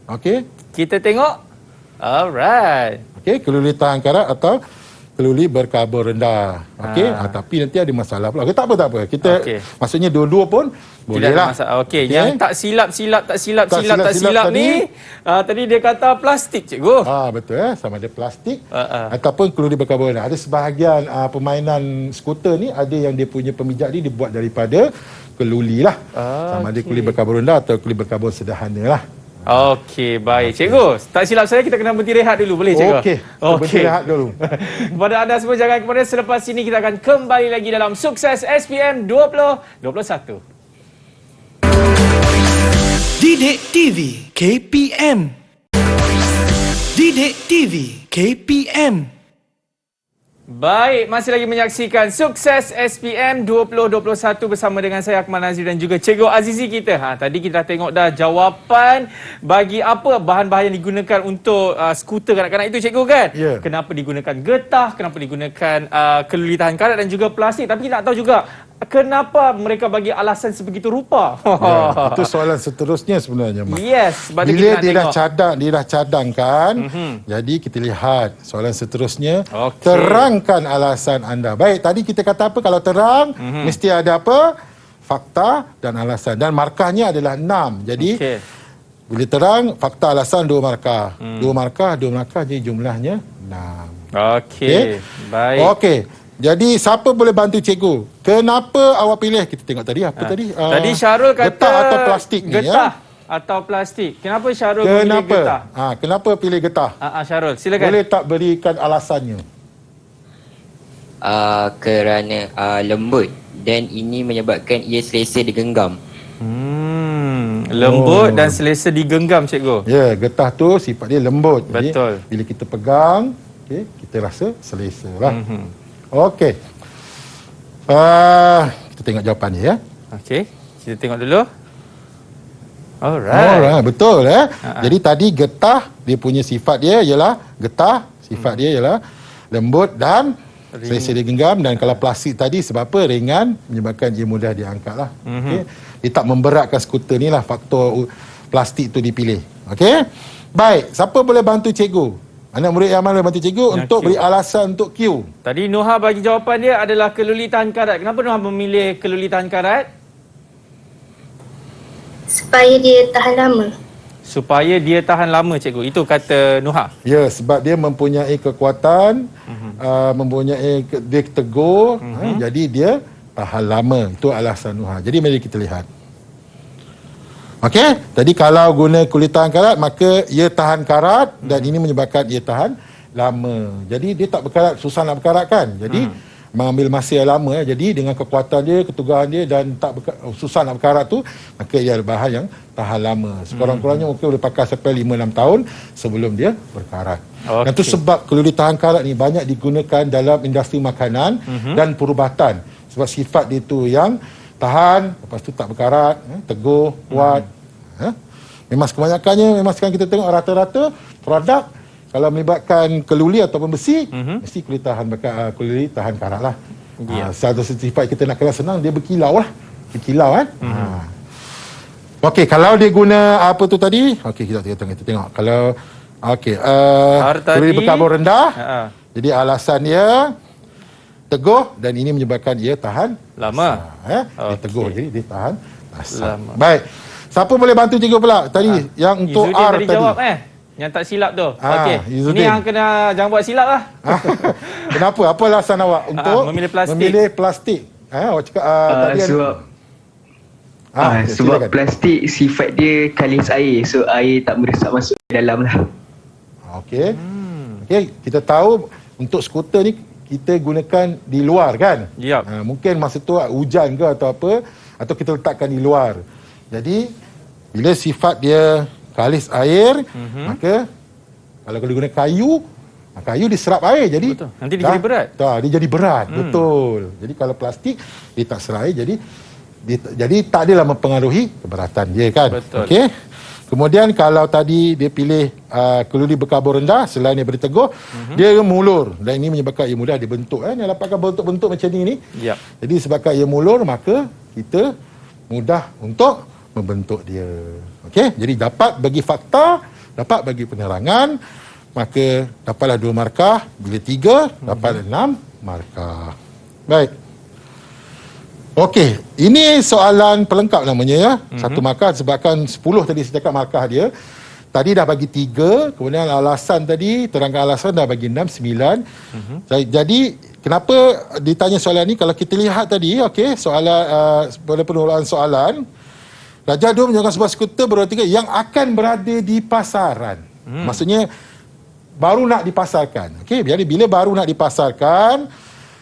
Okey. Kita tengok. Alright. Okey, keluli tahan karat atau keluli berkarbon rendah. Okey, tapi nanti ada masalah pula. Okey, tak apa. Kita maksudnya dua-dua pun bolehlah. Okey, yang tak silap ni tadi dia kata plastik cikgu. Betul sama ada plastik ataupun keluli berkarbon rendah. Ada sebahagian permainan skuter ni ada yang dia punya pemijak ni dibuat daripada keluli lah. Sama ada keluli berkarbon rendah atau keluli berkarbon sederhana lah. Okey, baik. Cikgu, tak silap saya kita kena berhenti rehat dulu. Boleh cikgu? Okey, berhenti rehat dulu. Kepada anda semua jangan ke mana. Selepas ini kita akan kembali lagi dalam Sukses SPM 2021. Didik TV KPM. Didik TV KPM. Baik, masih lagi menyaksikan Sukses SPM 2021 bersama dengan saya Akmal Nazir dan juga Cikgu Azizi kita. Tadi kita dah tengok dah jawapan bagi apa bahan-bahan yang digunakan untuk skuter kanak-kanak itu cikgu kan? Yeah. Kenapa digunakan getah, kenapa digunakan keluli tahan karat dan juga plastik. Tapi kita nak tahu juga kenapa mereka bagi alasan sebegitu rupa. Itu soalan seterusnya sebenarnya, Mak. Yes, sebab bila kita dia dah cadangkan, jadi kita lihat soalan seterusnya. Terangkan alasan anda. Baik, tadi kita kata apa? Kalau terang, mesti ada apa? Fakta dan alasan. Dan markahnya adalah 6. Jadi, bila terang, fakta, alasan 2 markah. 2 markah, jadi jumlahnya 6. Okey, baik. Okey. Jadi siapa boleh bantu cikgu? Kenapa awak pilih? Kita tengok tadi apa tadi? Tadi Syarul kata getah atau plastik ni getah atau plastik. Kenapa Syarul pilih getah? Kenapa pilih getah? Syarul, silakan. Boleh tak berikan alasannya? Kerana lembut dan ini menyebabkan ia selesa digenggam. Lembut dan selesa digenggam cikgu. Ya, getah tu sifat dia lembut. Betul. Jadi, bila kita pegang, kita rasa selesa lah. Okey. Kita tengok jawapannya ya. Okey, kita tengok dulu. Alright. Betul Jadi tadi getah, dia punya sifat dia ialah getah, sifat dia ialah lembut dan selesa dia genggam. Dan kalau plastik tadi sebab apa? Ringan, menyebabkan dia mudah diangkat lah. Okay? Dia tak memberatkan skuter ni lah, faktor plastik tu dipilih. Okey. Baik, siapa boleh bantu cikgu? Anak murid yang mana boleh bantu cikgu untuk beri alasan untuk Q? Tadi Nuha bagi jawapan dia adalah keluli tahan karat. Kenapa Nuha memilih keluli tahan karat? Supaya dia tahan lama. Supaya dia tahan lama, cikgu. Itu kata Nuha. Ya, sebab dia mempunyai kekuatan, dia teguh, jadi dia tahan lama. Itu alasan Nuha. Jadi mari kita lihat. Okey, tadi kalau guna kulit tahan karat, maka ia tahan karat dan ini menyebabkan ia tahan lama. Jadi dia tak berkarat, susah nak berkaratkan. Jadi mengambil masa yang lama. Jadi dengan kekuatan dia, keteguhan dia dan susah nak berkarat tu, maka ia adalah bahan yang tahan lama. Sekurang-kurangnya mungkin boleh pakai sampai 5-6 tahun sebelum dia berkarat. Dan itu sebab keluli tahan karat ni banyak digunakan dalam industri makanan dan perubatan. Sebab sifat dia tu yang tahan, lepas tu tak berkarat, teguh, kuat. Memang kebanyakannya, memang sekarang kita tengok rata-rata produk kalau melibatkan keluli ataupun besi, mesti keluli tahan karat lah. Satu sifat kita nak kenal senang, dia berkilau lah. Berkilau kan. Okey, kalau dia guna apa tu tadi? Okey, kita tengok. Kalau keluli berkarbon rendah, jadi alasan dia teguh dan ini menyebabkan ia tahan lama. Dia teguh, jadi dia tahan lama. Baik. Siapa boleh bantu cikgu pula tadi yang untuk Izzuddin R tadi jawab yang tak silap tu. Okey. Ini yang kena jangan buat silap lah. Kenapa? Apa alasan awak untuk memilih plastik? Awak cakap tadi sebab plastik sifat dia kalis air. So air tak meresap masuk ke dalam lah. Okey. Kita tahu untuk skuter ni kita gunakan di luar kan? Mungkin masa tu hujan ke atau apa, atau kita letakkan di luar. Jadi bila sifat dia kalis air, maka kalau guna kayu diserap air, jadi betul. Nanti dia jadi berat. Dia jadi berat, betul. Jadi kalau plastik dia tak serap air, jadi tak adalah mempengaruhi keberatan dia kan. Okey. Kemudian kalau tadi dia pilih keluli berkarbon rendah, selain dia berteguh, dia mulur dan ini menyebabkan ia mudah dibentuk. Dia dapatkan bentuk-bentuk macam ni. Jadi sebabkan ia mulur, maka kita mudah untuk membentuk dia. Okey, jadi dapat bagi fakta, dapat bagi penerangan, maka dapatlah 2 markah. Bila 3, dapat 6 markah. Baik. Okey, ini soalan pelengkap namanya ya. 1 markah sebabkan 10 tadi saya cakap markah dia. Tadi dah bagi 3, kemudian alasan tadi, terangkan alasan dah bagi 6, 9. Jadi kenapa ditanya soalan ni? Kalau kita lihat tadi, okey, soalan pada penularan soalan, Raja 2 menunjukkan sebuah skuter beroda 3 yang akan berada di pasaran. Maksudnya baru nak dipasarkan. Okey, jadi bila baru nak dipasarkan,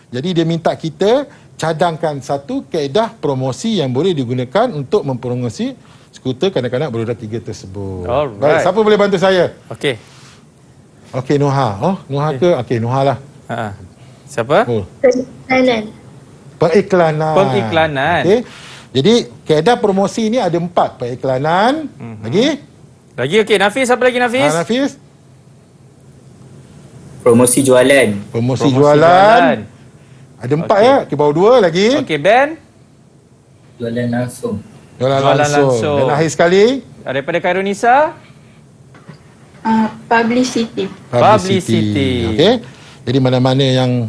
jadi dia minta kita cadangkan satu kaedah promosi yang boleh digunakan untuk mempromosi skuter kanak-kanak beroda 3 tersebut. Baik, siapa boleh bantu saya? Okey, Nuha. Nuha ke? Okey, Nuha lah. Siapa? Periklanan. Okey. Jadi kaedah promosi ni ada 4. Periklanan. Lagi, okey. Nafis, apa lagi Nafis? Nafis. Promosi jualan. Promosi jualan. Ada 4 ya. Okey, baru 2 lagi. Okey, Ben. Jualan langsung. Jualan langsung. Dan akhir sekali daripada Khairunisa, publicity. Okey. Jadi mana-mana yang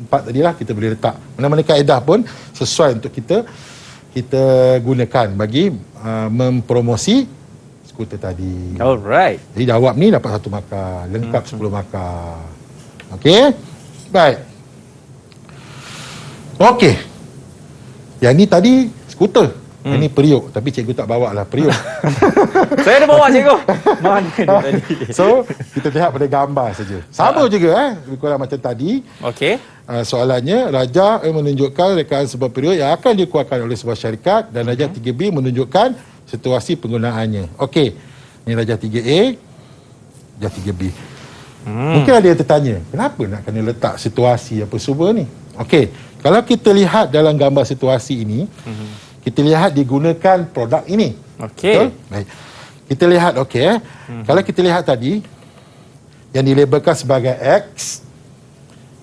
4 tadilah kita boleh letak. Mana-mana kaedah pun sesuai untuk kita gunakan bagi mempromosi skuter tadi. Alright. Jadi jawab ni dapat 1 markah, lengkap 10 markah. Okey. Baik. Okey. Yang ni tadi skuter. Ini periuk, tapi cikgu tak bawa lah periuk. Saya dah bawa cikgu. Mana dia tadi? So, kita lihat pada gambar saja. Sama juga lebih kurang macam tadi. Okey. Soalannya, Raja menunjukkan rekaan sebuah periuk yang akan dikeluarkan oleh sebuah syarikat dan Raja 3B menunjukkan situasi penggunaannya. Okey. Ini Raja 3A, Raja 3B. Mungkin ada yang tertanya, kenapa nak kena letak situasi apa semua ni? Okey. Kalau kita lihat dalam gambar situasi ini, kita lihat digunakan produk ini. Okey. Betul? Baik. Kita lihat Kalau kita lihat tadi yang dilabelkan sebagai X,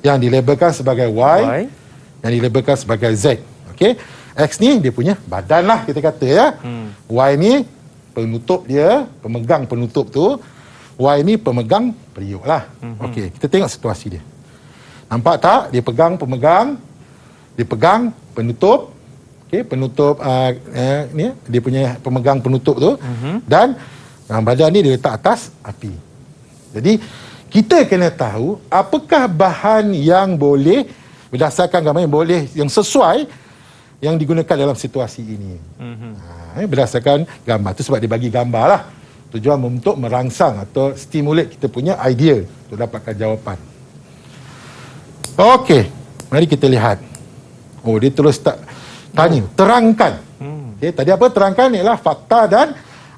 yang dilabelkan sebagai Y, yang dilabelkan sebagai Z. Okey. X ni dia punya badan lah kita kata ya. Y ni penutup dia, pemegang penutup tu. Y ni pemegang periuk lah. Okey, kita tengok situasi dia. Nampak tak? Dia pegang pemegang, dia pegang penutup. Okey, penutup ni dia punya pemegang penutup tu dan badan ni dia letak atas api. Jadi kita kena tahu apakah bahan yang boleh berdasarkan gambar yang boleh, yang sesuai yang digunakan dalam situasi ini. Berdasarkan gambar tu, sebab dia bagi gambar lah. Tujuan untuk merangsang atau stimulate kita punya idea untuk dapatkan jawapan. Okey, mari kita lihat. Oh, dia terus tanya, terangkan. Okey, tadi apa? Terangkan ialah fakta dan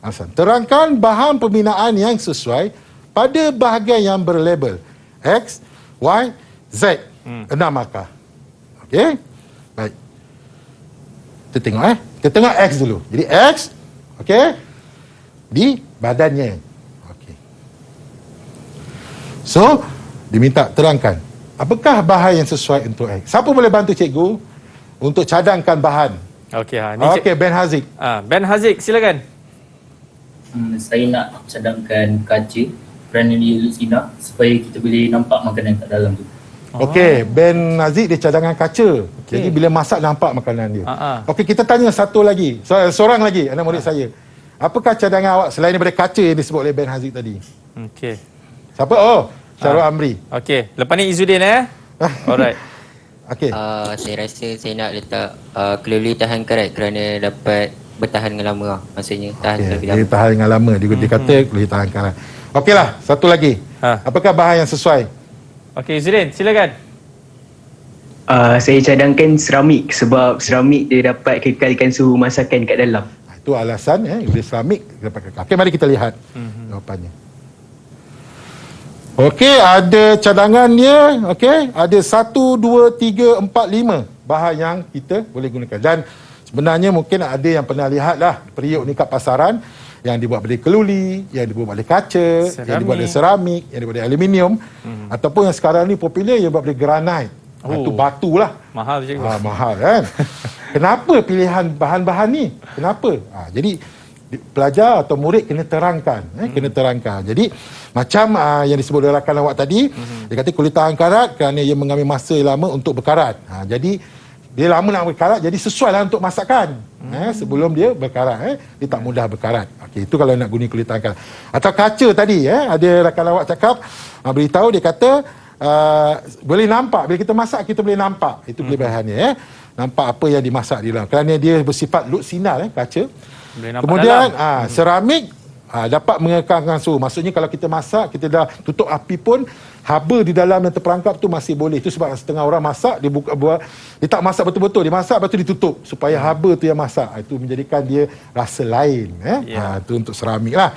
alasan. Terangkan bahan pembinaan yang sesuai pada bahagian yang berlabel X, Y, Z. 6 markah. Okey? Baik. Kita tengok Kita tengok X dulu. Jadi X, okey, di badannya. Okey. So, diminta terangkan apakah bahan yang sesuai untuk X. Siapa boleh bantu cikgu untuk cadangkan bahan? Okey, Okey, Ben Haziq. Ben Haziq, silakan. Saya nak cadangkan kaca kerana dia sinar supaya kita boleh nampak makanan kat dalam tu. Okey, Ben Haziq dia cadangan kaca. Jadi bila masak nampak makanan dia. Okey, kita tanya satu lagi. Seorang lagi anak murid saya. Apakah cadangan awak selain daripada kaca yang disebut oleh Ben Haziq tadi? Okey. Siapa? Oh, Syarul Amri. Okey, lepas ni Izzuddin Alright. Okey. Saya rasa saya nak letak keluli tahan karat kerana dapat bertahan dengan lama lah. Maksudnya tahan lebih lama. Dia tahan dengan lama. Dia kata boleh tahan karat. Okeylah, satu lagi. Apakah bahan yang sesuai? Okey, Izzuddin, silakan. Saya cadangkan seramik sebab seramik dia dapat kekalkan suhu masakan kat dalam. Itu alasan boleh seramik dapat kekal. Okey, mari kita lihat jawapannya. Okey, ada cadangan dia. Okey, ada 1, 2, 3, 4, 5 bahan yang kita boleh gunakan. Dan sebenarnya mungkin ada yang pernah lihat lah periuk ni kat pasaran yang dibuat dari keluli, yang dibuat dari kaca, yang dibuat dari seramik, yang dibuat dari aluminium, ataupun yang sekarang ni popular yang dibuat dari granite. Itu batu lah. Mahal je. Mahal kan. Kenapa pilihan bahan-bahan ni? Kenapa? Jadi pelajar atau murid kena terangkan. Kena terangkan. Jadi macam yang disebut oleh rakan awak tadi, dia kata kulit tahan karat kerana ia mengambil masa lama untuk berkarat. Jadi dia lama nak berkarat, jadi sesuai lah untuk masakan. Sebelum dia berkarat, dia tak mudah berkarat. Okey, itu kalau nak guna kulit tahan karat. Atau kaca tadi, ada rakan awak cakap, beritahu, dia kata boleh nampak, bila kita masak kita boleh nampak. Itu kelebihannya. Nampak apa yang dimasak di dalam. Kerana dia bersifat lut sinar, kaca. Kemudian seramik dapat mengekalkan suhu. Maksudnya kalau kita masak, kita dah tutup api pun, haba di dalam yang terperangkap tu masih boleh. Itu sebab setengah orang masak, dia dia tak masak betul-betul, dia masak lepas tu ditutup supaya haba tu yang masak. Itu menjadikan dia rasa lain. Itu untuk seramik lah.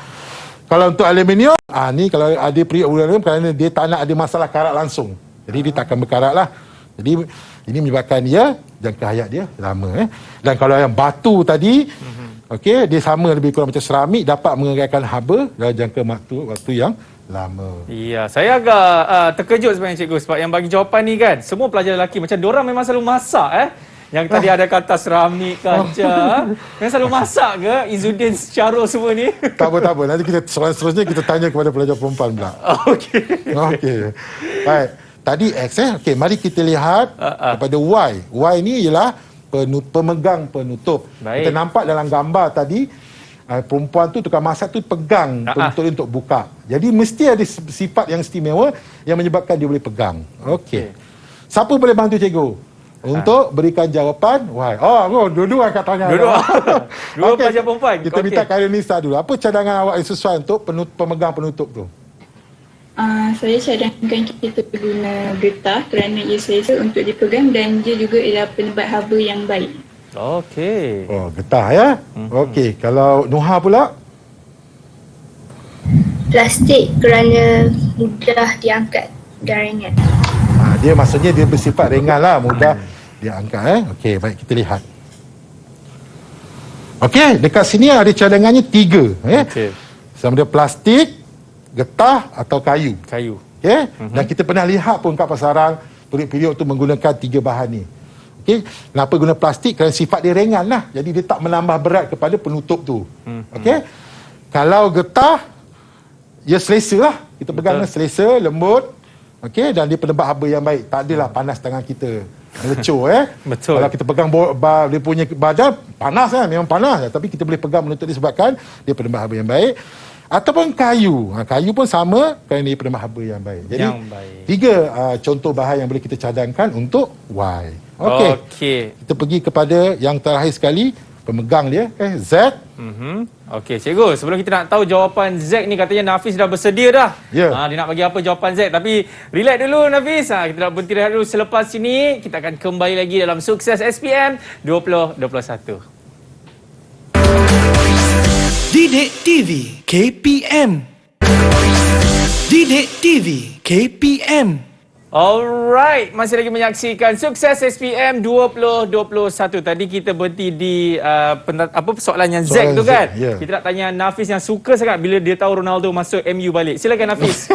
Kalau untuk aluminium, ni kalau ada periuk aluminium kerana dia tak nak ada masalah karat langsung. Jadi dia takkan berkarat lah. Jadi ini menyebabkan dia jangka hayat dia lama. Dan kalau yang batu tadi, okey, dia sama lebih kurang macam seramik, dapat mengekalkan haba dalam jangka waktu yang lama. Ya, saya agak terkejut sebenarnya cikgu sebab yang bagi jawapan ni kan, semua pelajar lelaki macam diorang memang selalu masak Yang tadi ada kata seramik, kaca. Memang selalu masak ke Izzuddin, Syarul semua ni? Tak apa. Nanti kita seterusnya kita tanya kepada pelajar perempuan pula. Okey. Baik. Tadi X Okey, mari kita lihat kepada Y. Y ni ialah pemegang penutup. Baik. Kita nampak dalam gambar tadi, perempuan tu, tukang masak tu pegang penutup untuk buka. Jadi mesti ada sifat yang istimewa yang menyebabkan dia boleh pegang. Okey. Siapa boleh bantu cikgu untuk berikan jawapan Y? Dua-dua angkat tangan. Dua pelajar perempuan. Kita minta Kairunisa dulu. Apa cadangan awak yang sesuai untuk pemegang penutup tu? Saya cadangkan kita guna getah kerana ia selesa untuk dipegang dan dia juga ialah penebat haba yang baik. Okey. Getah ya. Okey, kalau Nuha pula? Plastik kerana mudah diangkat dan ringan. Dia maksudnya dia bersifat ringan lah, mudah dia angkat. Okey, baik, kita lihat. Okey, dekat sini ada cadangannya 3. Okey. Sama ada plastik, getah atau kayu. Kayu. Okey. Dan kita pernah lihat pun kat pasaran periuk-periuk tu menggunakan 3 bahan ni. Okey. Kenapa guna plastik? Kerana sifat dia ringan lah. Jadi dia tak menambah berat kepada penutup tu. Okey. Kalau getah, dia selesa lah. Kita pegang dengan selesa, lembut. Okey. Dan dia penebak haba yang baik. Tak adalah panas tangan kita. Melecur Betul. Kalau kita pegang dia punya badan, panas kan? Memang panas. Tapi kita boleh pegang menutup disebabkan dia penebak haba yang baik. Ataupun kayu. Kayu pun sama kerana dia penebak haba yang baik. Jadi yang baik. 3 contoh bahan yang boleh kita cadangkan untuk Y. Okey. Kita pergi kepada yang terakhir sekali, pemegang dia Z. Okey, cikgu, sebelum kita nak tahu jawapan Z ni, katanya Nafis dah bersedia dah. Ya. Dia nak bagi apa jawapan Z, tapi relax dulu Nafis. Kita nak berhenti rehat dulu. Selepas ini kita akan kembali lagi dalam Sukses SPM 2021. Didik TV KPM. Didik TV KPM. Alright, masih lagi menyaksikan Sukses SPM 2021. Tadi kita berhenti di persoalan yang Z tu kan. Yeah. Kita nak tanya Nafis yang suka sangat bila dia tahu Ronaldo masuk MU balik. Silakan Nafis.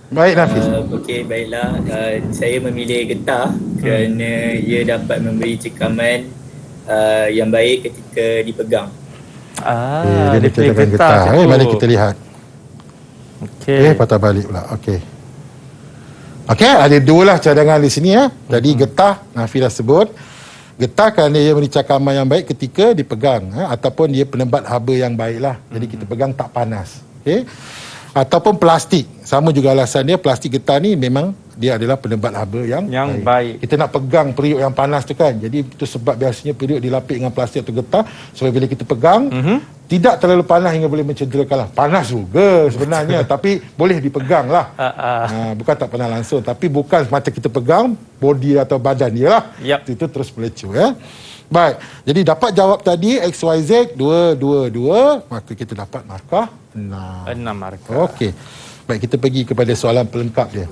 Baik Nafis. Okey, baiklah. Saya memilih getah kerana ia dapat memberi cekaman yang baik ketika dipegang. Dia pilih getah. Mari kita lihat. Okey, patah balik pula. Okey, ada 2 lah cadangan di sini ya. Jadi getah, Nafi dah sebut. Getah kerana dia memberi cakaman yang baik ketika dipegang ataupun dia penebat haba yang baik lah. Jadi kita pegang tak panas. Okey. Ataupun plastik. Sama juga alasan dia, plastik getah ni memang dia adalah penebat haba yang baik. Kita nak pegang periuk yang panas tu kan. Jadi itu sebab biasanya periuk dilapik dengan plastik atau getah supaya bila kita pegang tidak terlalu panas hingga boleh mencederakan lah. Panas juga sebenarnya tapi boleh dipegang lah. Bukan tak pernah langsung, tapi bukan macam kita pegang body atau badan dia lah. Itu terus melecur ya. Baik, jadi dapat jawab tadi XYZ 2, maka kita dapat markah 6 markah. Okey. Baik, kita pergi kepada soalan pelengkap dia.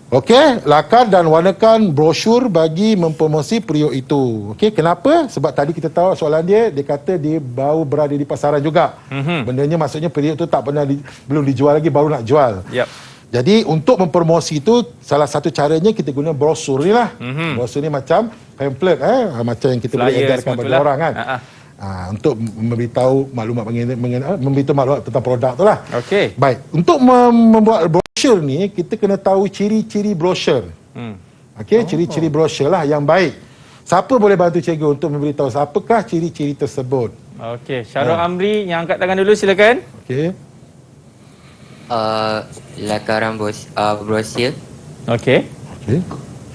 Okey, lakar dan warnakan brosur bagi mempromosi periuk itu. Okey, kenapa? Sebab tadi kita tahu soalan dia kata dia baru berada di pasaran juga. Bendanya maksudnya periuk itu tak pernah belum dijual lagi, baru nak jual. Jadi untuk mempromosi itu salah satu caranya kita guna brosur ni lah. Brosur ni macam pamphlet macam yang kita boleh edarkan pada orang kan. Untuk memberitahu maklumat memberitahu maklumat tentang produk tu lah. Okey. Baik, untuk membuat brosur ni kita kena tahu ciri-ciri brosur. Okey, ciri-ciri brosur lah yang baik. Siapa boleh bantu cikgu untuk memberitahu siapakah ciri-ciri tersebut? Okey, Syarul Amri yang angkat tangan dulu silakan. Okey. Lakaran brosur. Okey.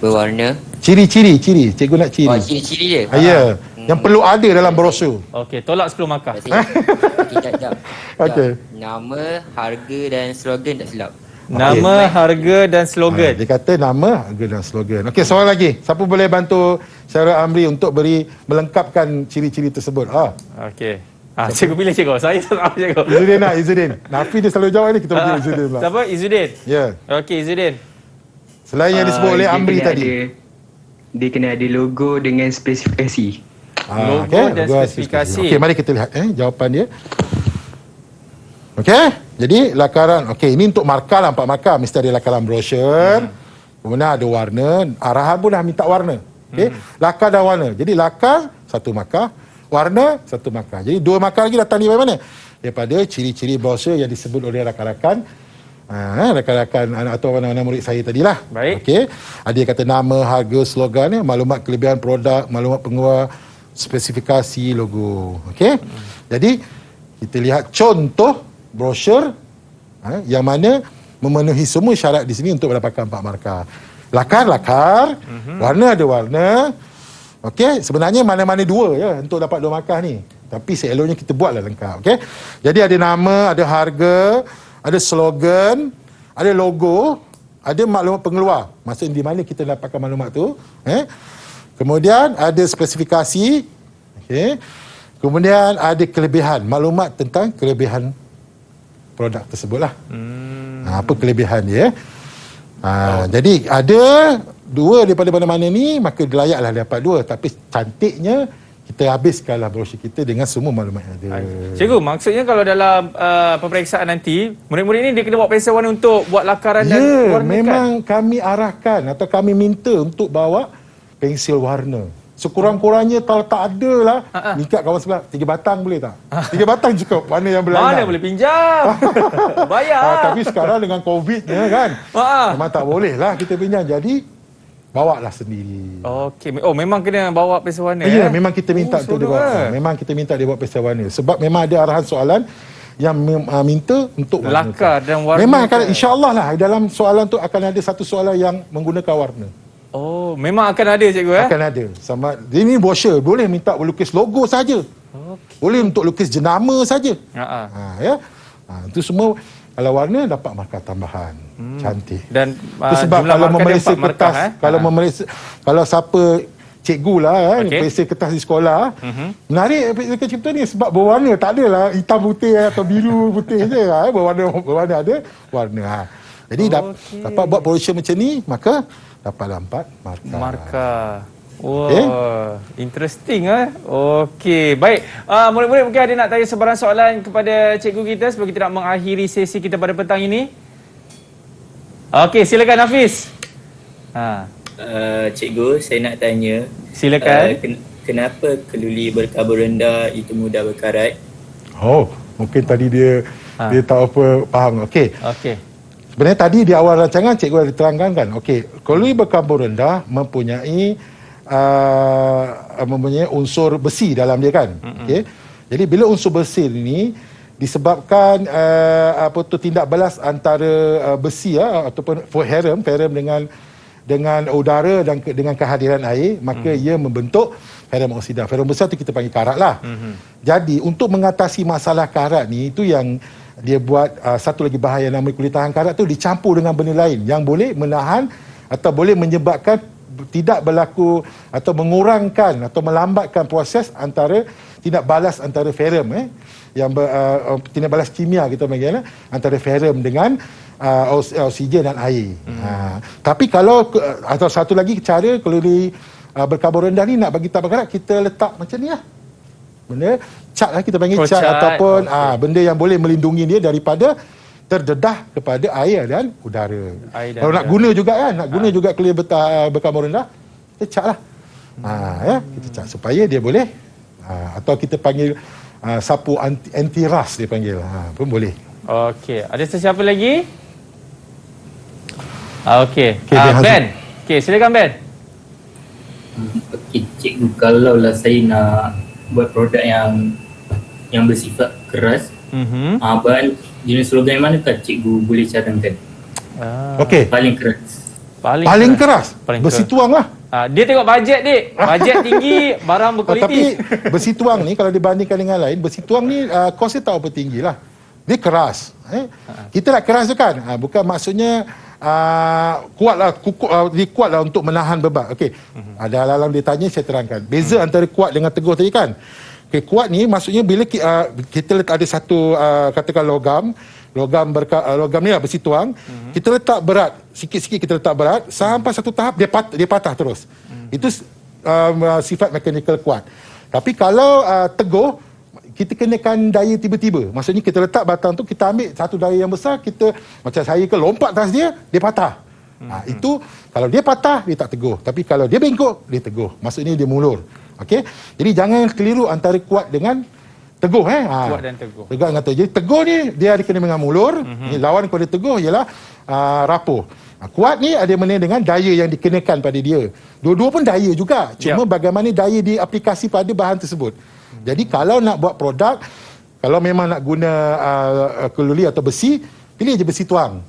Berwarna. Ciri-ciri. Cikgu nak ciri. Ciri-ciri dia? Ya. Yang perlu ada dalam brosur. Okey, tolak 10 markah. Sekejap. Okey. Nama, harga dan slogan tak silap. Nama, harga dan slogan. Dia kata nama, harga dan slogan. Okey, soalan lagi. Siapa boleh bantu Syarul Amri untuk melengkapkan ciri-ciri tersebut? Okey. Cikgu pilih cikgu. Saya tak tahu cikgu. Izzuddin. Nafi dia selalu jawab ni, kita bagi Izzuddin pula. Siapa? Izzuddin? Ya. Okey, Izzuddin. Selain yang disebut oleh Amri tadi. Dia kena ada logo dengan spesifikasi. Logo dan spesifikasi. Okey, mari kita lihat jawapan dia. Okey, jadi lakaran. Okey, ini untuk markah lah, 4 markah. Mesti ada lakaran brosur. Kemudian ada warna. Arahan pun dah minta warna. Okey, lakar dan warna. Jadi lakar 1 markah, warna 1 markah. Jadi 2 markah lagi datang dari mana? Daripada ciri-ciri brosur yang disebut oleh rakan-rakan anak atau anak-anak murid saya tadilah. Baik. Okey. Ada yang kata nama, harga, slogan, maklumat kelebihan produk, maklumat pengeluar, spesifikasi, logo. Okey. Jadi kita lihat contoh brosur yang mana memenuhi semua syarat di sini untuk mendapatkan 4 markah. Lakar, warna ada warna. Okey, sebenarnya mana-mana 2 ya untuk dapat 2 markah ni. Tapi seeloknya kita buatlah lengkap. Okey. Jadi ada nama, ada harga, ada slogan, ada logo, ada maklumat pengeluar. Maksudnya di mana kita dapatkan maklumat tu. Kemudian ada spesifikasi. Okay. Kemudian ada kelebihan. Maklumat tentang kelebihan produk tersebut lah. Apa kelebihan dia. Jadi ada dua daripada mana-mana ni, maka layaklah dapat dua. Tapi cantiknya kita habiskanlah brosur kita dengan semua maklumat yang ada. Cikgu, maksudnya kalau dalam peperiksaan nanti, murid-murid ni dia kena bawa pensel warna untuk buat lakaran dan warnakan? Memang kami arahkan atau kami minta untuk bawa pensil warna. Sekurang-kurangnya kalau tak ada lah, minta kawan sebelah 3 batang boleh tak? 3 batang cukup, warna yang berlainan. Mana boleh pinjam? Bayar. Tapi sekarang dengan COVID-nya kan, memang tak boleh lah kita pinjam. Jadi, bawa lah sendiri. Okey. Oh, memang kena bawa pensel warna? Ya, memang kita minta untuk dia bawa. Memang kita minta dia bawa pensel warna. Sebab memang ada arahan soalan yang minta untuk lakar dan warna. Memang akan, insyaAllah lah, dalam soalan tu akan ada satu soalan yang menggunakan warna. Oh, memang akan ada cikgu Akan ada. Sama ini brosur, boleh minta lukis logo saja. Okay. Boleh untuk lukis jenama saja. Ya. Itu semua kalau warna dapat markah tambahan. Cantik. Dan itu sebab kalau memeriksa kertas, kalau siapa cikgu lah periksa kertas di sekolah, menarik periksa cipta ni sebab berwarna, tak adalah hitam putih atau biru putih je. Berwarna ada warna. Jadi dapat buat brosur macam ni, maka dapatlah 4 markah. Wow, interesting Okey, baik. Murid-murid mungkin ada nak tanya sebarang soalan kepada cikgu kita sebelum kita nak mengakhiri sesi kita pada petang ini. Okey, silakan Hafiz. Cikgu, saya nak tanya. Silakan. Kenapa keluli berkarbon rendah itu mudah berkarat? Oh, mungkin tadi dia tak apa faham. Okey. Sebenarnya tadi di awal rancangan cikgu ada terangkan kan. Okey, keluli berkarbon rendah mempunyai unsur besi dalam dia kan. Okey. Jadi bila unsur besi ini disebabkan tindak balas antara besi ataupun ferrum dengan udara dan dengan kehadiran air, maka ia membentuk ferrum oksida. Ferrum besar tu kita panggil karat lah. Jadi untuk mengatasi masalah karat ni, itu yang dia buat satu lagi bahaya namanya kulit tahan karat tu dicampur dengan benda lain yang boleh menahan atau boleh menyebabkan tidak berlaku atau mengurangkan atau melambatkan proses antara tindak balas antara ferrum yang tindak balas kimia kita panggil antara ferrum dengan oksigen dan air. Tapi kalau atau satu lagi cara keluli berkarbon rendah ni nak bagi tabak karat, kita letak macam ni lah. Benda cat lah, kita panggil cat ataupun benda yang boleh melindungi dia daripada terdedah kepada air dan udara. Kalau nak guna juga kan, nak guna juga keluli berkarbon rendah, kita cat lah. Kita cat supaya dia boleh atau kita panggil sapu anti rust dia panggil. Pun boleh. Okey, ada sesiapa lagi? Okey. Ben. Okey, silakan Ben. Okey, cikgu, kalaulah saya nak buat produk yang bersifat keras, bahan jenis logam yang manakah cikgu boleh cadangkan? Okey. Paling keras. Paling keras. Besi tuang lah. Dia tengok bajet dik. Bajet tinggi, barang berkualiti. Tapi besi tuang ni kalau dibandingkan dengan lain, besi tuang ni kosnya tak apa tinggi lah. Dia keras. Kita nak keras tu kan. Bukan maksudnya kuatlah, kuatlah untuk menahan beban. Okey. Ada hal-hal dia tanya, saya terangkan. Beza antara kuat dengan teguh tadi kan. Okey, kuat ni maksudnya bila kita letak ada satu katakan logam ni lah besi tuang, kita letak berat, sikit-sikit kita letak berat sampai satu tahap dia patah terus. Itu sifat mekanikal kuat. Tapi kalau teguh, kita kenakan daya tiba-tiba. Maksudnya kita letak batang tu, kita ambil satu daya yang besar, kita macam saya lompat atas dia patah. Itu kalau dia patah, dia tak teguh. Tapi kalau dia bengkok, dia teguh. Maksudnya dia mulur. Okey. Jadi jangan keliru antara kuat dengan teguh. Kuat dan teguh. Teguh dengan teguh. Jadi teguh ni dia ada kena dengan mulur. Lawan kepada teguh ialah rapuh. Kuat ni ada mana dengan daya yang dikenakan pada dia. Dua-dua pun daya juga. Cuma bagaimana daya diaplikasi pada bahan tersebut. Jadi kalau nak buat produk, kalau memang nak guna keluli atau besi, pilih je besi tuang.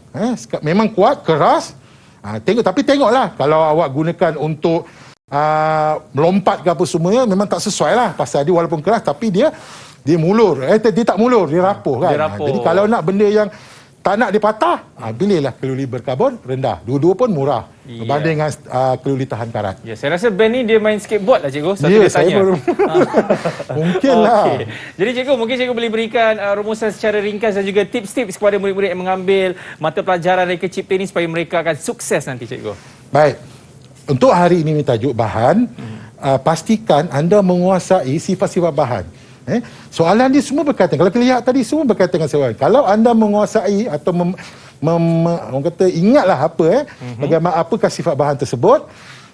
Memang kuat, keras. Tapi tengoklah kalau awak gunakan untuk melompat ke apa semuanya, memang tak sesuai lah. Pasal dia walaupun keras tapi dia mulur. Dia tak mulur, dia rapuh kan. Jadi kalau nak benda yang tak nak dia patah, pilihlah keluli berkarbon rendah. Dua-dua pun murah berbanding dengan keluli tahan karat. Ya, saya rasa Ben ni dia main skateboard lah cikgu. Satu dia tanya. Mungkin lah. Jadi cikgu, mungkin cikgu boleh berikan rumusan secara ringkas dan juga tips-tips kepada murid-murid yang mengambil mata pelajaran reka cipta ini supaya mereka akan sukses nanti cikgu. Baik. untuk hari ini tajuk bahan, pastikan anda menguasai sifat-sifat bahan. Soalan ni semua berkaitan. Kalau kita lihat tadi semua berkaitan dengan soalan. Kalau anda menguasai atau orang kata ingatlah bagaimana apakah sifat bahan tersebut,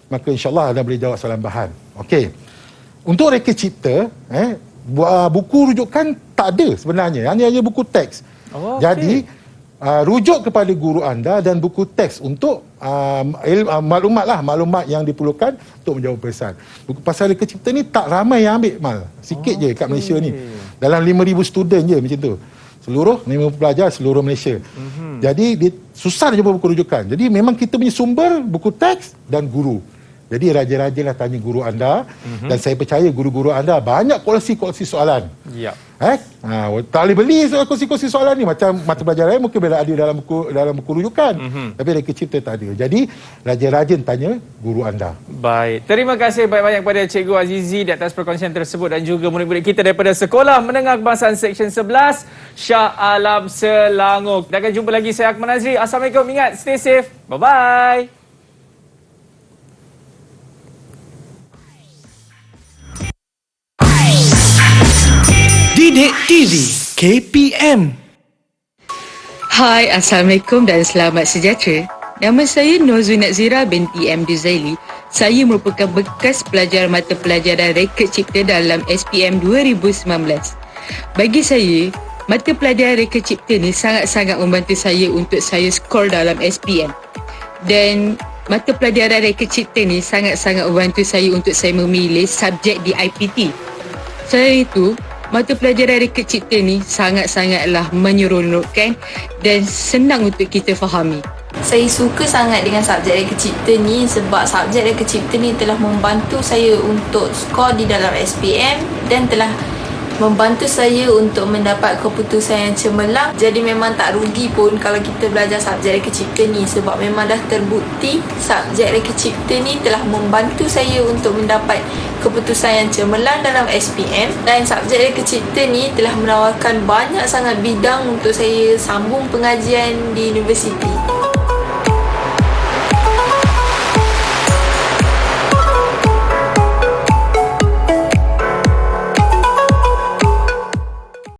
maka insya-Allah anda boleh jawab soalan bahan. Okey. Untuk reka cipta, buku rujukan tak ada sebenarnya. Hanya buku teks. Jadi rujuk kepada guru anda dan buku teks untuk maklumat yang diperlukan untuk menjawab peperiksaan. Buku pasal reka cipta ni tak ramai yang ambil mal. Sikit je kat Malaysia ni. Dalam 5,000 student je macam tu. Seluruh 5,000 pelajar seluruh Malaysia. Jadi susah nak jumpa buku rujukan. Jadi memang kita punya sumber buku teks dan guru. Jadi rajin-rajinlah tanya guru anda dan saya percaya guru-guru anda banyak koleksi soalan. Ya. Tak boleh beli koleksi soalan ni macam mata pelajaran lain mungkin boleh ada dalam buku rujukan. Tapi reka cipta tak ada. Jadi rajin-rajin tanya guru anda. Baik. Terima kasih banyak-banyak kepada Cikgu Azizi di atas perkongsian tersebut dan juga murid-murid kita daripada Sekolah Menengah Kebangsaan Seksyen 11 Shah Alam Selangor. Kita akan jumpa lagi. Saya Akmal Nazri. Assalamualaikum. Ingat, stay safe. Bye-bye. Didik TV KPM. Hai, Assalamualaikum dan selamat sejahtera. Nama saya Nurzuinat Zira binti M. Duzaili. Saya merupakan bekas pelajar mata pelajaran reka cipta dalam SPM 2019. Bagi saya, mata pelajaran reka cipta ni sangat-sangat membantu saya untuk saya skor dalam SPM. Dan mata pelajaran reka cipta ni sangat-sangat membantu saya untuk saya memilih subjek di IPT. Selain itu, mata pelajaran reka cipta ni sangat-sangatlah menyeronokkan dan senang untuk kita fahami. Saya suka sangat dengan subjek reka cipta ni sebab subjek reka cipta ni telah membantu saya untuk skor di dalam SPM dan telah membantu saya untuk mendapat keputusan yang cemerlang. Jadi memang tak rugi pun kalau kita belajar subjek reka cipta ni sebab memang dah terbukti subjek reka cipta ni telah membantu saya untuk mendapat keputusan yang cemerlang dalam SPM dan subjek reka cipta ni telah menawarkan banyak sangat bidang untuk saya sambung pengajian di universiti.